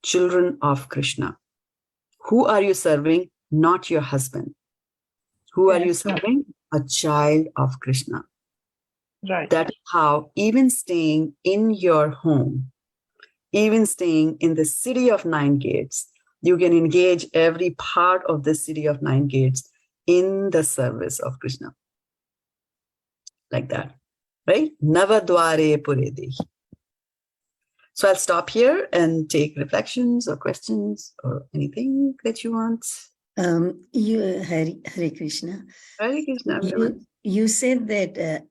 Speaker 2: children of Krishna. Who are you serving? Not your husband. Who are you serving? A child of Krishna.
Speaker 6: Right.
Speaker 2: That is how, even staying in your home, even staying in the city of 9 gates, you can engage every part of the city of 9 gates in the service of Krishna. Like that, right? Navadware Puredehi. So I'll stop here and take reflections or questions or anything that you want.
Speaker 9: Hare Krishna.
Speaker 2: Hare Krishna.
Speaker 9: You said that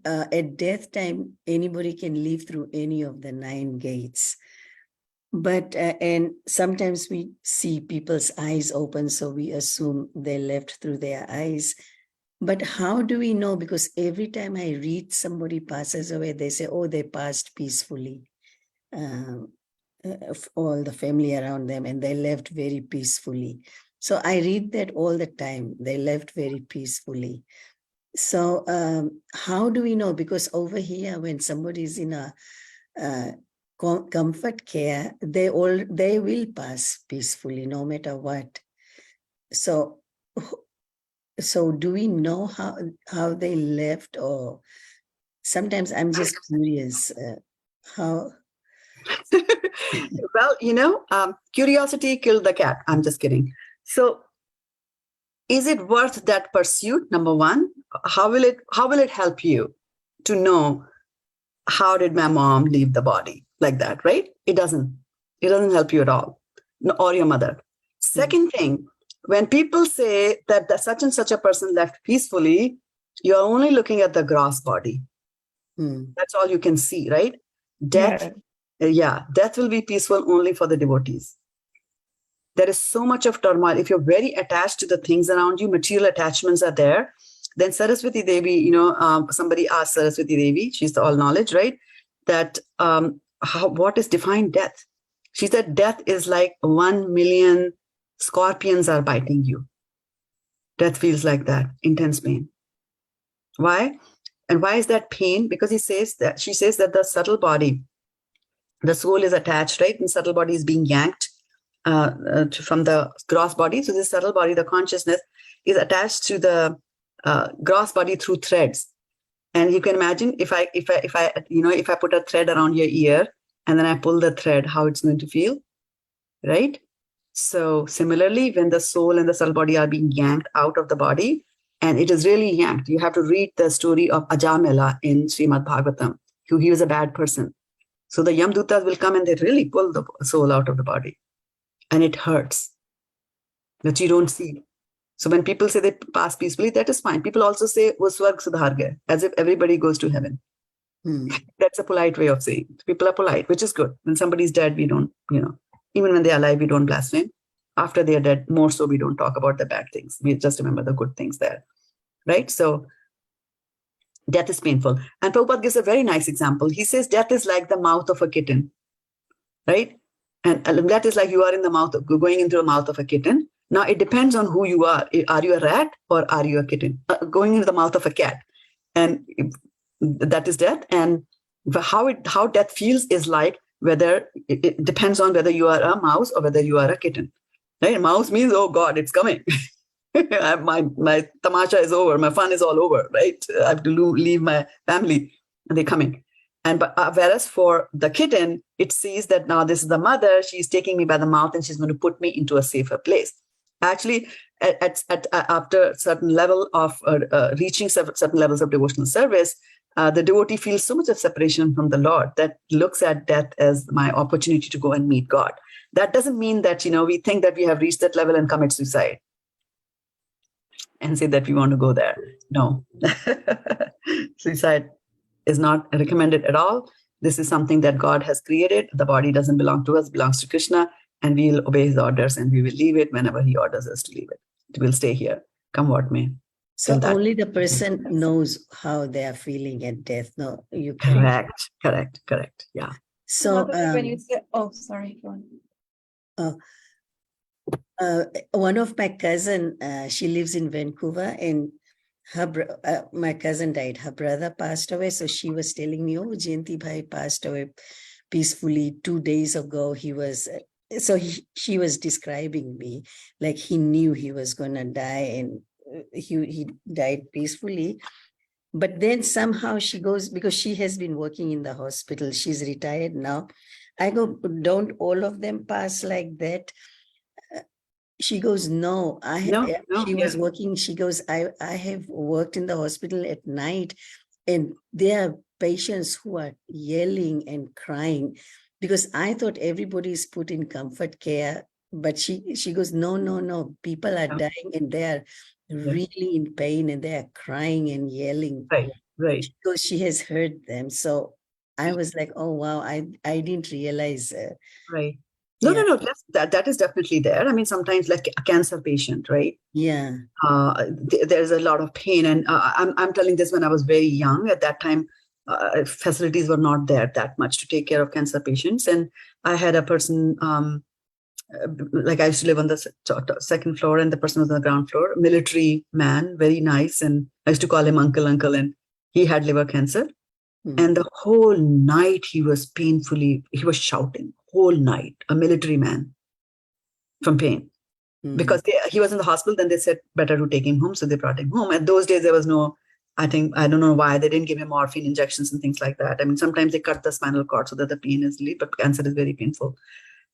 Speaker 9: at death time, anybody can leave through any of the 9 gates. But, and sometimes we see people's eyes open, so we assume they left through their eyes. But how do we know? Because every time I read somebody passes away, they say, oh, they passed peacefully. All the family around them, and they left very peacefully. So I read that all the time. They left very peacefully. So how do we know? Because over here, when somebody is in a comfort care, they will pass peacefully, no matter what. So do we know how they left? Or sometimes I'm just curious how.
Speaker 2: Well, curiosity killed the cat. I'm just kidding. So is it worth that pursuit? Number one, how will it help you to know how did my mom leave the body like that, right? It doesn't help you at all, or your mother. Second thing, when people say that such and such a person left peacefully, you're only looking at the gross body. That's all you can see, right? Death will be peaceful only for the devotees. There is so much of turmoil. If you're very attached to the things around you, material attachments are there. Then Saraswati-devi, somebody asked Saraswati-devi, she's the all knowledge, right? That what is defined death? She said death is like 1 million scorpions are biting you. Death feels like that, intense pain. Why? And why is that pain? Because she says that the subtle body, the soul is attached, right? And subtle body is being yanked from the gross body. So this subtle body, the consciousness, is attached to the gross body through threads. And you can imagine if I put a thread around your ear and then I pull the thread, how it's going to feel, right? So similarly, when the soul and the subtle body are being yanked out of the body, And it is really yanked. You have to read the story of Ajamela in Srimad Bhagavatam. He was a bad person. So the Yamdutas will come and they really pull the soul out of the body. And it hurts that you don't see. So when people say they pass peacefully, that is fine. People also say, "Wo swarg sudhar gaya," as if everybody goes to heaven. That's a polite way of saying it. People are polite, which is good. When somebody's dead, we don't, even when they're alive, we don't blaspheme. After they're dead, more so, we don't talk about the bad things. We just remember the good things there, right? So death is painful. And Prabhupada gives a very nice example. He says death is like the mouth of a kitten, right? And that is like you are in the mouth, going into the mouth of a kitten. Now, it depends on who you are. Are you a rat or are you a kitten? Going into the mouth of a cat. And that is death. And how death feels is like whether it depends on whether you are a mouse or whether you are a kitten. Right? Mouse means, oh God, it's coming. my tamasha is over. My fun is all over. Right? I have to leave my family, and they're coming. And whereas for the kitten, it sees that now this is the mother. She's taking me by the mouth, and she's going to put me into a safer place. Actually, after a certain level of reaching certain levels of devotional service, the devotee feels so much of separation from the Lord that looks at death as my opportunity to go and meet God. That doesn't mean that, we think that we have reached that level and commit suicide and say that we want to go there. No. Suicide is not recommended at all. This is something that God has created. The body doesn't belong to us, belongs to Krishna, and we'll obey his orders and we will leave it whenever he orders us to leave it. It will stay here, come what may.
Speaker 9: So only the person knows how they are feeling at death. No, you
Speaker 2: can't. Correct. Yeah.
Speaker 8: So when you say, oh, sorry, go on.
Speaker 9: One of my cousin, she lives in Vancouver, and my cousin died. Her brother passed away. So she was telling me, oh, Jayanti Bhai passed away peacefully 2 days ago. She was describing me like he knew he was going to die, and he died peacefully. But then somehow she goes, because she has been working in the hospital, she's retired now. I go, don't all of them pass like that? She goes, no, she was working. She goes, I have worked in the hospital at night, and there are patients who are yelling and crying because I thought everybody is put in comfort care. But she goes, no, people are dying and they are really in pain and they are crying and yelling.
Speaker 2: Right.
Speaker 9: Because she has heard them. So I was like, oh, wow, I didn't realize.
Speaker 2: Right. No. That is definitely there. I mean, sometimes like a cancer patient, right?
Speaker 9: Yeah.
Speaker 2: There's a lot of pain. And I'm telling this when I was very young. At that time, facilities were not there that much to take care of cancer patients. And I had a person, like I used to live on the second floor and the person was on the ground floor, military man, very nice. And I used to call him uncle, and he had liver cancer. And the whole night he was shouting whole night, a military man, from pain. Because he was in the hospital, then they said better to take him home. So they brought him home. At those days, there was no, I don't know why they didn't give him morphine injections and things like that. I mean, sometimes they cut the spinal cord so that the pain is relieved, but cancer is very painful.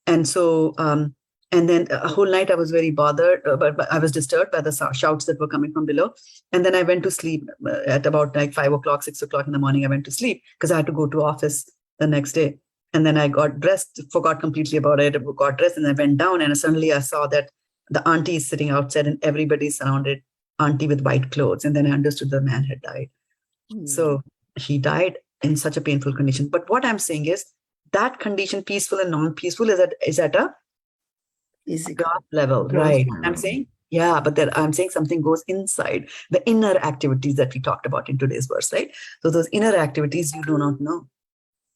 Speaker 2: And so, and then a whole night I was very bothered, but I was disturbed by the shouts that were coming from below. And then I went to sleep at about like 5 o'clock, 6 o'clock in the morning. I went to sleep because I had to go to office the next day. And then I got dressed, forgot completely about it, got dressed, and I went down, and suddenly I saw that the auntie is sitting outside and everybody surrounded auntie with white clothes. And then I understood the man had died. So he died in such a painful condition. But what I'm saying is that condition, peaceful and non-peaceful, is at a God level, right? I'm saying, yeah, but I'm saying something goes inside the inner activities that we talked about in today's verse, right? So those inner activities, you do not know.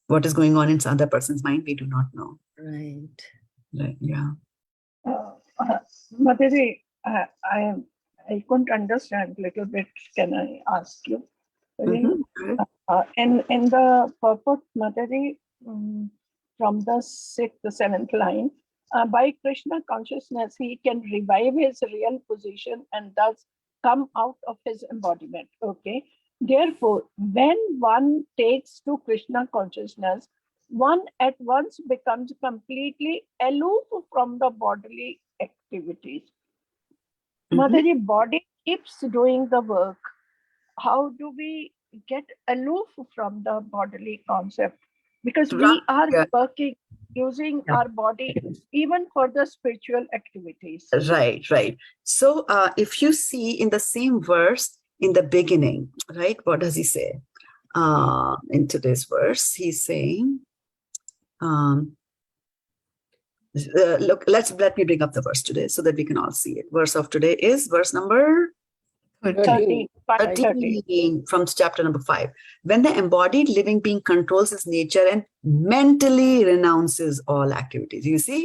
Speaker 2: What is going on in other person's mind, we do not know.
Speaker 9: Right.
Speaker 2: Yeah.
Speaker 6: Mataji, I couldn't understand a little bit. Can I ask you? In the purport, Mataji, from the 7th line, by Krishna consciousness, he can revive his real position and thus come out of his embodiment. Okay. Therefore, when one takes to Krishna consciousness, one at once becomes completely aloof from the bodily activities. Mataji, body keeps doing the work, how do we get aloof from the bodily concept? Because we are
Speaker 2: Yeah.
Speaker 6: working, using
Speaker 2: Yeah.
Speaker 6: our body even for the spiritual activities.
Speaker 2: Right. So if you see in the same verse in the beginning, right, what does he say? In today's verse, he's saying, look, let me bring up the verse today so that we can all see it. Verse of today is verse number
Speaker 6: 13,
Speaker 2: 13 from chapter number 5. When the embodied living being controls his nature and mentally renounces all activities. You see,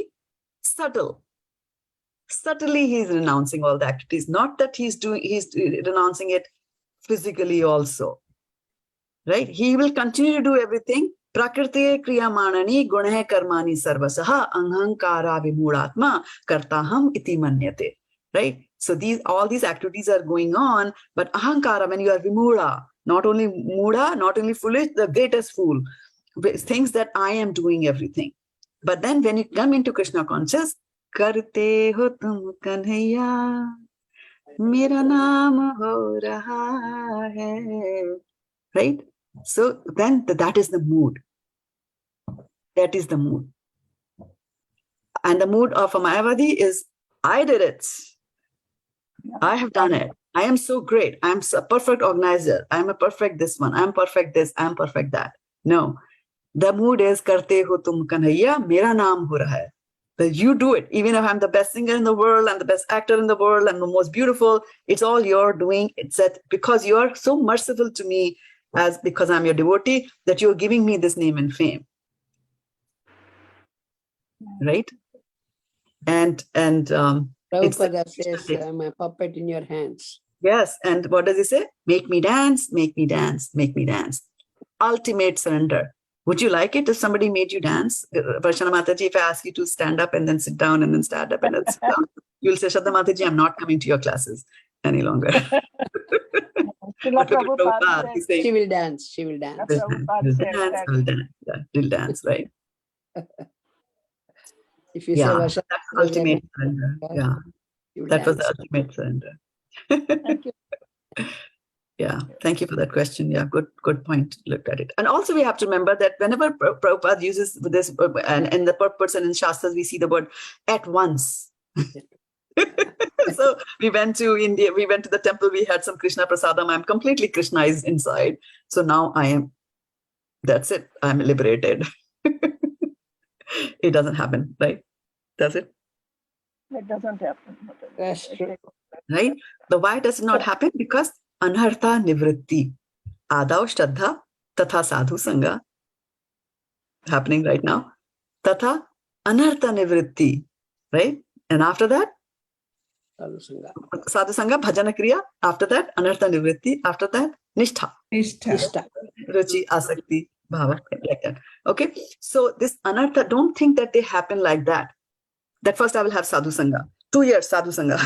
Speaker 2: subtly he's renouncing all the activities. Not that he's renouncing it physically also. Right? He will continue to do everything. Prakriti kriyamanani gunahe karmani sarvasaha anhankara vimudatma kartaham iti manyate. Right? So all these activities are going on, but ahankara, when you are vimula, not only muda, not only foolish, the greatest fool, thinks that I am doing everything. But then when you come into Krishna conscious, karte ho tum kanhaiya, mera naam ho raha hai. Right? So then that is the mood. That is the mood. And the mood of a Mayavadi is, I did it. I have done it. I am so great. I'm a perfect organizer. I'm a perfect this one. I'm perfect this. I'm perfect that. No. The mood is, karte ho tum kanhaiya, mera naam ho raha hai. That you do it. Even if I'm the best singer in the world, I'm the best actor in the world, I'm the most beautiful, it's all you're doing. It's that because you're so merciful to me, because I'm your devotee, that you're giving me this name and fame. Right? And
Speaker 1: Prabhupada says, I'm a puppet in your hands.
Speaker 2: yes, and what does he say? Make me dance, make me dance, make me dance. Ultimate surrender. Would you like it if somebody made you dance? Varshana Mataji, if I ask you to stand up and then sit down and then stand up and then sit down, you'll say, Shraddha Mataji, I'm not coming to your classes any longer.
Speaker 6: Srila Prabhupada
Speaker 2: He's
Speaker 6: said,
Speaker 2: saying,
Speaker 1: She will dance. She will dance.
Speaker 6: Prabhupada said that.
Speaker 2: I'll dance. Yeah, he'll dance, right?
Speaker 1: If you
Speaker 2: Yeah,
Speaker 1: say Varsha,
Speaker 2: that's ultimate surrender. Yeah,
Speaker 1: you will
Speaker 2: that was
Speaker 1: dance.
Speaker 2: the ultimate surrender.
Speaker 6: Thank you.
Speaker 2: Yeah, thank you for that question. Yeah, good point. Looked at it. And also we have to remember that whenever Prabhupada uses this, and in the purpose and in Shastras, we see the word at once. So we went to India, we went to the temple, we had some Krishna Prasadam. I'm completely Krishnized inside. So now that's it. I'm liberated. It doesn't happen, right? Does it?
Speaker 6: It doesn't happen.
Speaker 1: That's true.
Speaker 2: Right? The why does it not happen? Because anartha nivritti, adav shraddha, tatha sadhu sangha, happening right now. Tatha anartha nivritti, right? And after that, sadhu sangha, bhajana kriya. After that, anartha nivritti. After that, nishtha.
Speaker 1: Nishtha.
Speaker 2: Ruchi, asakti, bhava, like that. Okay. So this anartha, don't think that they happen like that. That first I will have sadhu sangha. 2 years sadhu sangha.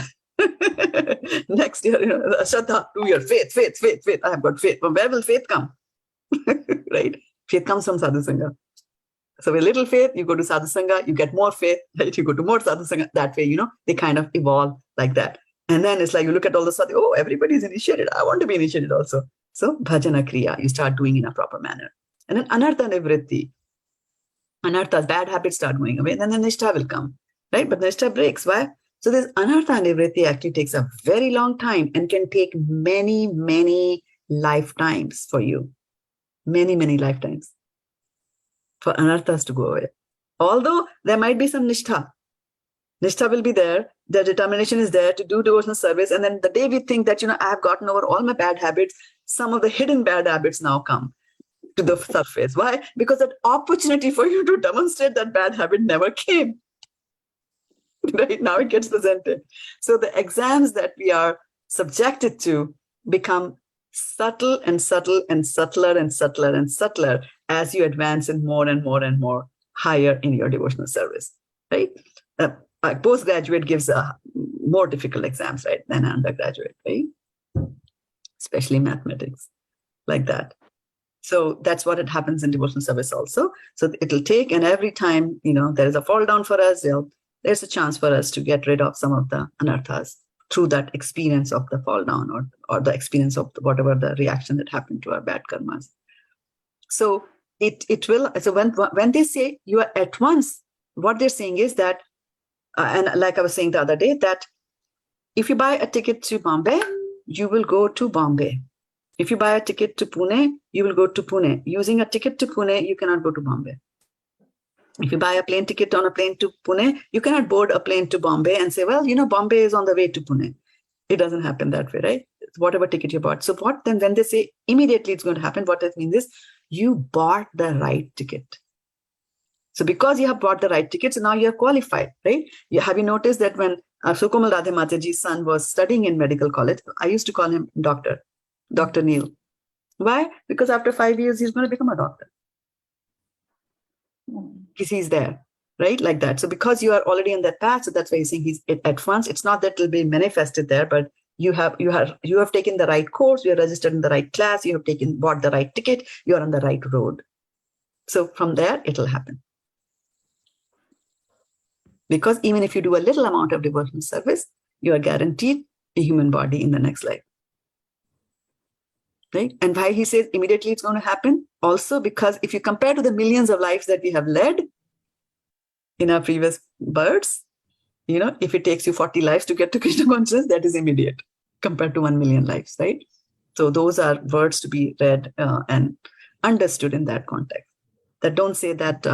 Speaker 2: Next year, Shraddha, 2 years, faith. I have got faith. From where will faith come? Right? Faith comes from sadhu sangha. So with little faith, you go to sadhu sangha, you get more faith, right? You go to more sadhu sangha. That way, they kind of evolve like that. And then it's like you look at all the sadhu, oh, everybody's initiated. I want to be initiated also. So bhajana kriya, you start doing in a proper manner. And then anartha nivritti. Anarthas, bad habits start going away. And then the nishtha will come, right? But the nishtha breaks. Why? So this anartha nivritti actually takes a very long time and can take many, many lifetimes for you. Many, many lifetimes for anarthas to go away. Although there might be some nishtha. Nishtha will be there. The determination is there to do devotional service. And then the day we think that, I have gotten over all my bad habits, some of the hidden bad habits now come to the surface. Why? Because that opportunity for you to demonstrate that bad habit never came. Right now it gets presented. So the exams that we are subjected to become subtle and subtle and subtler and subtler and subtler as you advance in more and more and more higher in your devotional service. Right? A postgraduate gives more difficult exams, right, than an undergraduate, right? Especially mathematics, like that. So that's what it happens in devotional service also. So it'll take, and every time, there is a fall down for us, there's a chance for us to get rid of some of the anarthas through that experience of the fall down or the experience of whatever the reaction that happened to our bad karmas. So it will, so when they say you are at once, what they're saying is that, and like I was saying the other day, that if you buy a ticket to Bombay, you will go to Bombay. If you buy a ticket to Pune, you will go to Pune. Using a ticket to Pune, you cannot go to Bombay. If you buy a plane ticket on a plane to Pune, you cannot board a plane to Bombay and say, well, Bombay is on the way to Pune. It doesn't happen that way, right? Whatever ticket you bought. So what then when they say immediately it's going to happen, what that means is you bought the right ticket. So because you have bought the right ticket, so now you are qualified, right? Have you noticed that when Sukomal Radhe Mataji's son was studying in medical college, I used to call him Dr. Neil. Why? Because after 5 years, he's going to become a doctor. Because he's there, right? Like that. So because you are already in that path, so that's why he's saying he's at once. It's not that it'll be manifested there, but you have taken the right course, you are registered in the right class, you have bought the right ticket, you are on the right road. So from there, it'll happen. Because even if you do a little amount of devotional service, you are guaranteed a human body in the next life. Right? And why he says immediately it's going to happen? Also because if you compare to the millions of lives that we have led in our previous births, if it takes you 40 lives to get to Krishna consciousness, that is immediate compared to 1 million lives, right? So those are words to be read and understood in that context. That don't say that,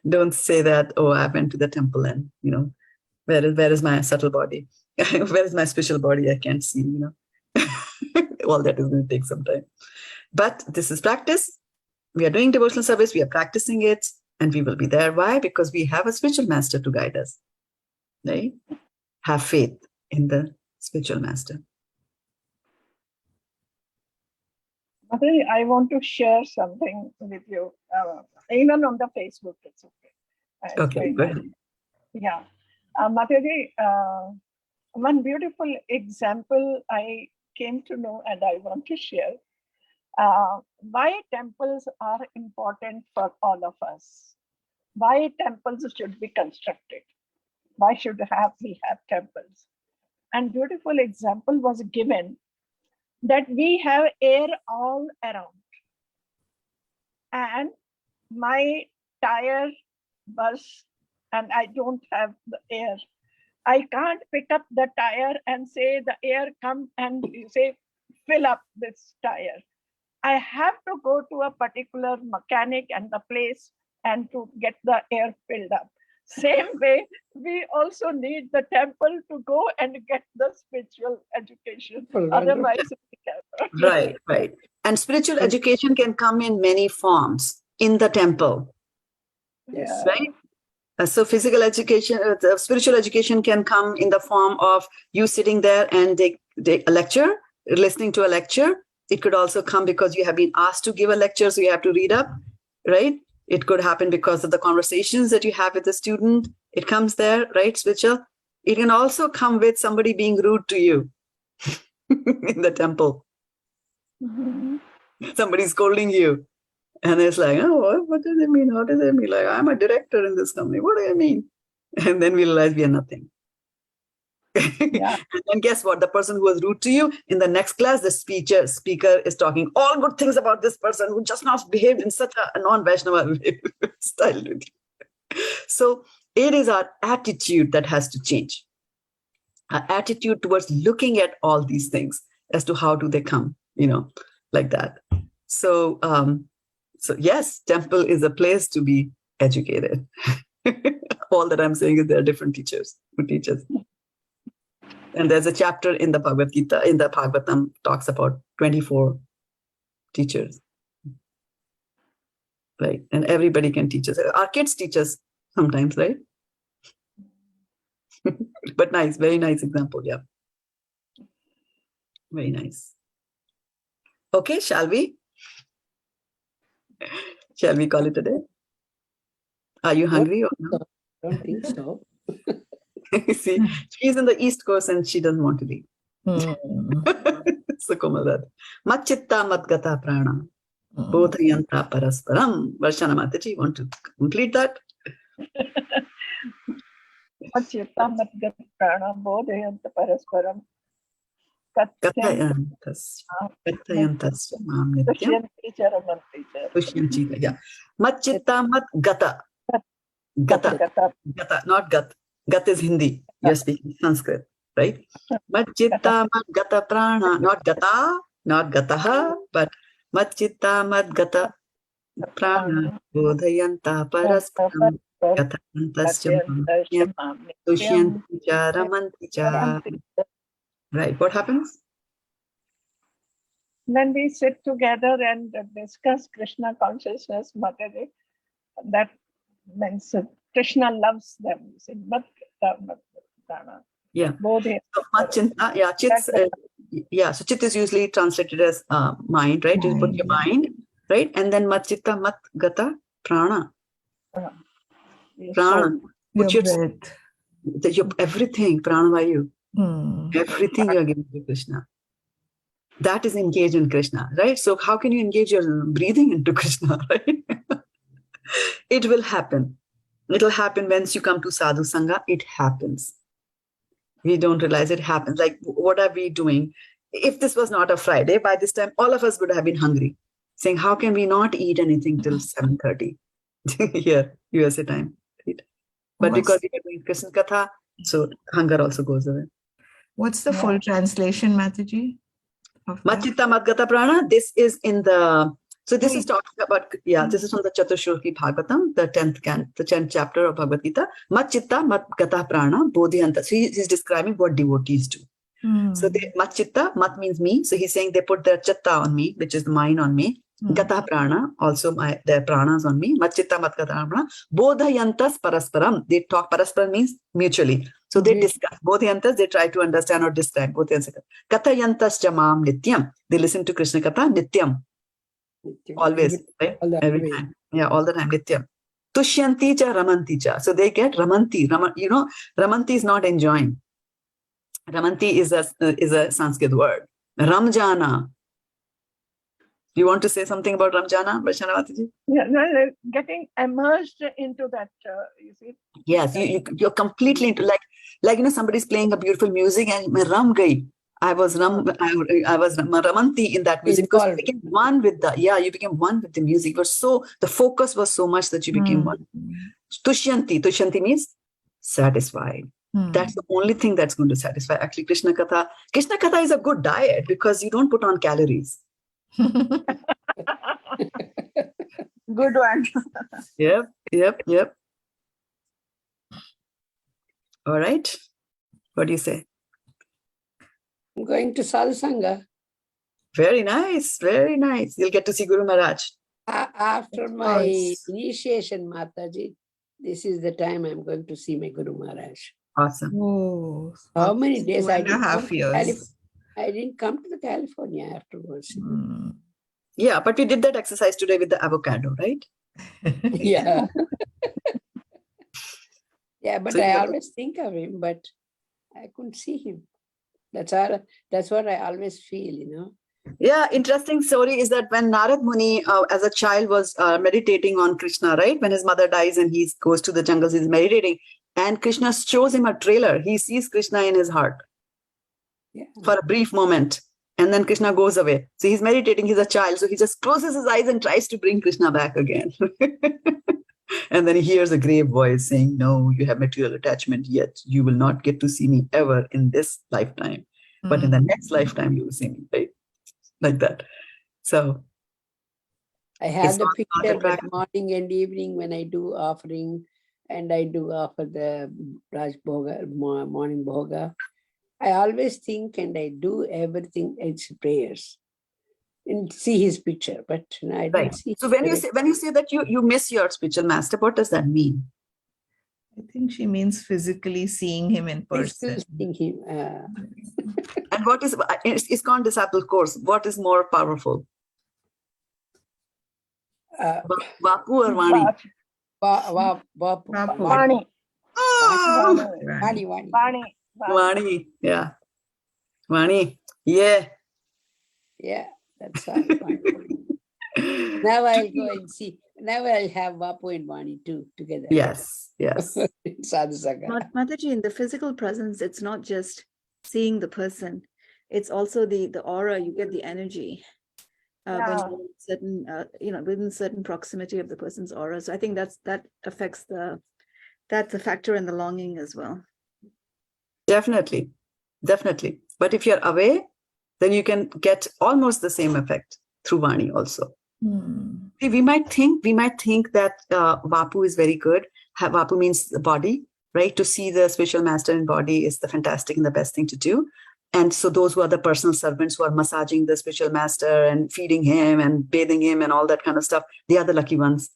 Speaker 2: don't say that, oh, I went to the temple and, where is my subtle body? Where is my spiritual body? I can't see, All that is going to take some time. But this is practice. We are doing devotional service. We are practicing it. And we will be there. Why? Because we have a spiritual master to guide us. Right? Have faith in the spiritual master.
Speaker 6: Mataji, I want to share something with you. Even on the Facebook, it's okay.
Speaker 2: Okay, go ahead.
Speaker 6: Yeah. Mataji, one beautiful example I came to know and I want to share. Why temples are important for all of us. Why temples should be constructed. Why should we have temples? And beautiful example was given that we have air all around. And my tire bursts and I don't have the air. I can't pick up the tire and say the air come and you say fill up this tire. I have to go to a particular mechanic and the place and to get the air filled up. Same way, we also need the temple to go and get the spiritual education. Otherwise, we cannot.
Speaker 2: Right. And spiritual education can come in many forms in the temple.
Speaker 6: Yes.
Speaker 2: Right? So physical education, spiritual education can come in the form of you sitting there and take a lecture, listening to a lecture. It could also come because you have been asked to give a lecture, so you have to read up, right? It could happen because of the conversations that you have with the student. It comes there, right? Spiritual. It can also come with somebody being rude to you in the temple.
Speaker 6: Mm-hmm.
Speaker 2: Somebody's scolding you. And it's like, oh, what does it mean? How does it mean? Like, I'm a director in this company. What do you mean? And then we realize we are nothing.
Speaker 6: Yeah.
Speaker 2: And guess what? The person who was rude to you in the next class, the speaker is talking all good things about this person who just now behaved in such a non-Vaishnava style. So it is our attitude that has to change. Our attitude towards looking at all these things as to how do they come, like that. So, so yes, temple is a place to be educated. All that I'm saying is there are different teachers who teach us. And there's a chapter in the Bhagavad Gita, in the Bhagavatam, talks about 24 teachers. Right? And everybody can teach us. Our kids teach us sometimes, right? But nice, very nice example, yeah. Very nice. Okay, shall we? Shall we call it a day? Are you hungry or no?
Speaker 1: I don't think so.
Speaker 2: See, she's in the East Coast and she doesn't want to leave. So Komalad. Machitta madgata prana. Bodhayanta parasparam. Varshana Mataji, want to complete that?
Speaker 6: Machita Madgat Prana Bodhayanta Parasparam Katyam
Speaker 2: Kathayantas mam nityam
Speaker 6: Tushyanti Charamanti
Speaker 2: tushyanti. Yeah. Machitta mat gata. Gata.
Speaker 6: Gata
Speaker 2: Gata, not gat. Gat is Hindi. You're speaking Sanskrit, right? Machitta mat gata prana. Not gata, not gataha, but machitta mat gata prana. Bodhayanta parasparam. Kathayantascha mam nityam tushyanti cha ramanti cha. Right. What happens?
Speaker 6: Then we sit together and discuss Krishna consciousness, Mataji. That means Krishna loves them. You see,
Speaker 2: Yeah.
Speaker 6: Bodhi.
Speaker 2: So, machinta, yeah, chit's, yeah. So chit is usually translated as mind, right? You put your mind, right? And then machitta mat gata prana. Prana. Put
Speaker 3: Your breath.
Speaker 2: your everything, pranavayu.
Speaker 3: Hmm.
Speaker 2: Everything you are giving to Krishna. That is engaged in Krishna, right? So how can you engage your breathing into Krishna, right? It will happen. It will happen once you come to sadhu sangha. It happens. We don't realize it happens. Like, what are we doing? If this was not a Friday, by this time, all of us would have been hungry, saying, how can we not eat anything till 7:30 here, USA time? Right? But because we are doing Krishna Katha, so hunger also goes away.
Speaker 3: What's the full translation, Mataji?
Speaker 2: Machitta Madgata Prana, this is in the, so this is talking about, yeah, this is from the Chaturshloki Bhagavatam, the 10th chapter of Bhagavad Gita. Machitta Madgata Prana Bodhiyanta. So he's describing what devotees do. So Machitta, Mat means me. So he's saying they put their chitta on me, which is the mind on me. Gata Prana, also their pranas on me. Machitta Madgata Prana. Bodhayantas Parasparam. They talk, Parasparam means mutually. So they discuss. Bodhayantas, they try to understand or describe. Kathayantas Jamam Nityam. They listen to Krishna Katha Nityam. Always, right? Every time. Yeah, all the time. Nityam. Tushyanti cha ramanti cha. So they get ramanti. You know, ramanti is not enjoying. Ramanti is a Sanskrit word. Ramjana. Do you want to say something about Ramjana, Vaishana Mataji?
Speaker 6: Yeah, no, getting immersed into that, you see.
Speaker 2: Yes, you're completely into, like you know, somebody's playing a beautiful music and मैं ram gayi. I was ramanti in that music because you became one with you became one with the music. The focus was so much that you became one. Tushyanti means satisfied. That's the only thing that's going to satisfy. Actually, Krishna Katha is a good diet because you don't put on calories.
Speaker 6: Good one.
Speaker 2: Yep. All right. What do you say?
Speaker 1: I'm going to Sadhu Sangha.
Speaker 2: Very nice. Very nice. You'll get to see Guru Maharaj.
Speaker 1: After my initiation, Mataji, this is the time I'm going to see my Guru Maharaj.
Speaker 2: Awesome.
Speaker 3: Oh,
Speaker 1: how many days?
Speaker 3: 2.5 years.
Speaker 1: I didn't come to the California afterwards.
Speaker 2: Yeah, but we did that exercise today with the avocado, right?
Speaker 1: Yeah. Yeah, but
Speaker 2: So
Speaker 1: I always think of him, but I couldn't see him. That's what I always feel, you know.
Speaker 2: Yeah, interesting story is that when Narad Muni, as a child, was meditating on Krishna, right? When his mother dies and he goes to the jungles, he's meditating. And Krishna shows him a trailer. He sees Krishna in his heart for a brief moment. And then Krishna goes away. So he's meditating. He's a child. So he just closes his eyes and tries to bring Krishna back again. And then he hears a grave voice saying, no, you have material attachment, yet you will not get to see me ever in this lifetime. But in the next lifetime, you will see me, right? Like that. So
Speaker 1: I have the picture that morning and evening when I do offering and I do offer the Raj Bhoga, morning Bhoga. I always think and I do everything, it's prayers. And see his picture, but I don't see.
Speaker 2: So when you say that you miss your spiritual master, what does that mean?
Speaker 3: I think she means physically seeing him in person.
Speaker 1: Seeing him.
Speaker 2: And what is ISKCON Disciple Course? What is more powerful? Vapu or Vani?
Speaker 6: Vani.
Speaker 2: Vani. Yeah. Vani. Yeah.
Speaker 1: Yeah, that's all. Now I'll go and see. Now I'll have Vapu and Vani too together.
Speaker 2: Yes, yes.
Speaker 1: Sadhu Sangha.
Speaker 8: Mataji, in the physical presence, it's not just seeing the person, it's also the aura. You get the energy when you're in certain, within certain proximity of the person's aura. So I think that affects that's a factor in the longing as well.
Speaker 2: Definitely. But if you're away, then you can get almost the same effect through Vani also. See, we might think that Vapu is very good. Vapu means the body, right? To see the spiritual master in body is the fantastic and the best thing to do. And so those who are the personal servants who are massaging the spiritual master and feeding him and bathing him and all that kind of stuff, they are the lucky ones,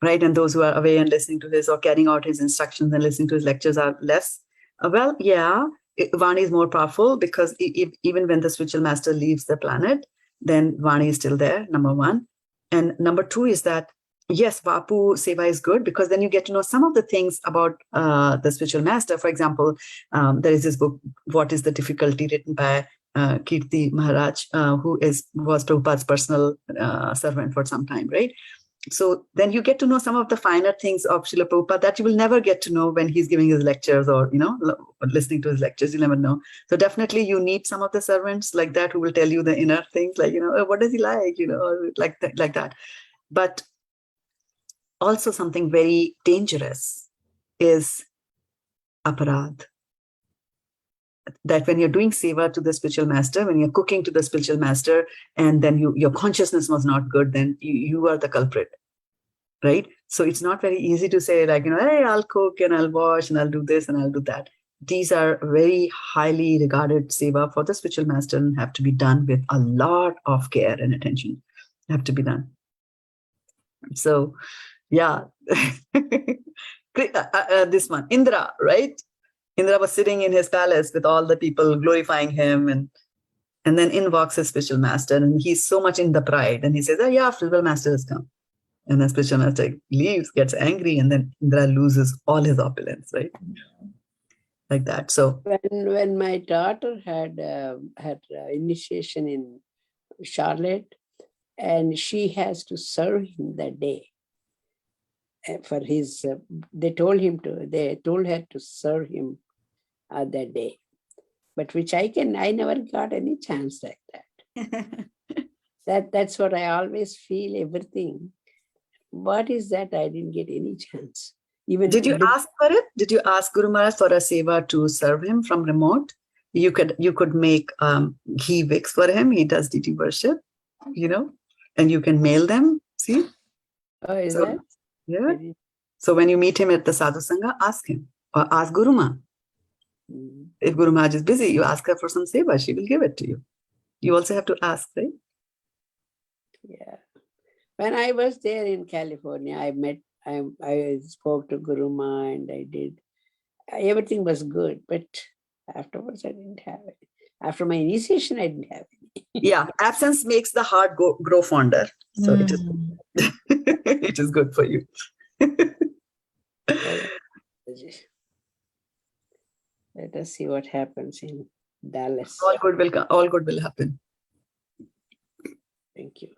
Speaker 2: right? And those who are away and listening to his or carrying out his instructions and listening to his lectures are less. Vani is more powerful because even when the spiritual master leaves the planet, then Vani is still there, number one. And number two is that, yes, Vapu Seva is good because then you get to know some of the things about the spiritual master. For example, there is this book, What is the Difficulty, written by Kirti Maharaj, who was Prabhupada's personal servant for some time, right? So then you get to know some of the finer things of Srila Prabhupada that you will never get to know when he's giving his lectures or, listening to his lectures. You never know. So definitely you need some of the servants like that who will tell you the inner things, like, what does he like, like that. But also something very dangerous is aparadh. That when you're doing seva to the spiritual master, when you're cooking to the spiritual master, and then your consciousness was not good, then you are the culprit, right? So it's not very easy to say like, hey, I'll cook and I'll wash and I'll do this and I'll do that. These are very highly regarded seva for the spiritual master and have to be done with a lot of care and attention. Have to be done. So, yeah. This one, Indra, right? Indra was sitting in his palace with all the people glorifying him, and then in walks his spiritual master, and he's so much in the pride, and he says, oh yeah, spiritual master has come. And then spiritual master leaves, gets angry, and then Indra loses all his opulence, right? Like that. So
Speaker 1: when my daughter had initiation in Charlotte, and she has to serve him that day for his, they told her to serve him that day, but which I never got any chance like that. That's what I always feel, everything. What is that? I didn't get any chance. Even
Speaker 2: did you ask for it? Did you ask Guru Maharaj for a seva to serve him from remote? You could make ghee wicks for him. He does deity worship, and you can mail them. See?
Speaker 1: Oh, is that?
Speaker 2: Yeah. So when you meet him at the Sadhu Sangha, ask him or ask Guru Ma. If Guru Maharaj is busy, you ask her for some seva. She will give it to you. You also have to ask, right?
Speaker 1: Yeah. When I was there in California, I spoke to Guru Ma and I did. Everything was good, but afterwards I didn't have it. After my initiation, I didn't have it.
Speaker 2: Yeah, absence makes the heart grow fonder. So it is it is good for you.
Speaker 1: Let us see what happens in Dallas.
Speaker 2: All good will happen.
Speaker 1: Thank you.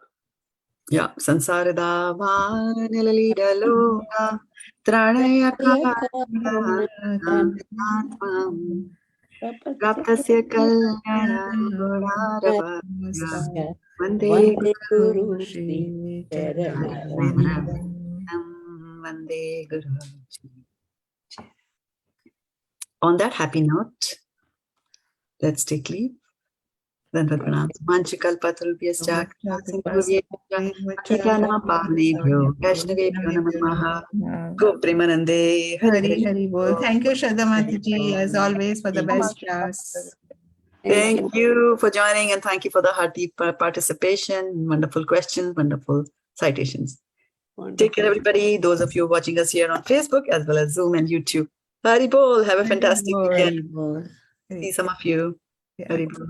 Speaker 2: Yeah, sansarada vanilida loka tranaya karanatvam raptasya kalyana gunarava vande
Speaker 1: Guru Shri Charanam.
Speaker 2: Vande Guru. On that happy note, let's take leave. Then Pranam. Manchikal Patrubhyascha Akitana Parnebhyo Vaishnavebhyo Namaha Go Premanande
Speaker 3: Hari Hari Bol. Thank you, Shraddha Mataji, as always, for the best class.
Speaker 2: Thank you for joining, and thank you for the hearty participation. Wonderful questions, wonderful citations. Wonderful. Take care, everybody. Those of you watching us here on Facebook as well as Zoom and YouTube. Hari Bol. Have a fantastic weekend. See some of you.
Speaker 3: Yeah.
Speaker 2: Hari Bol.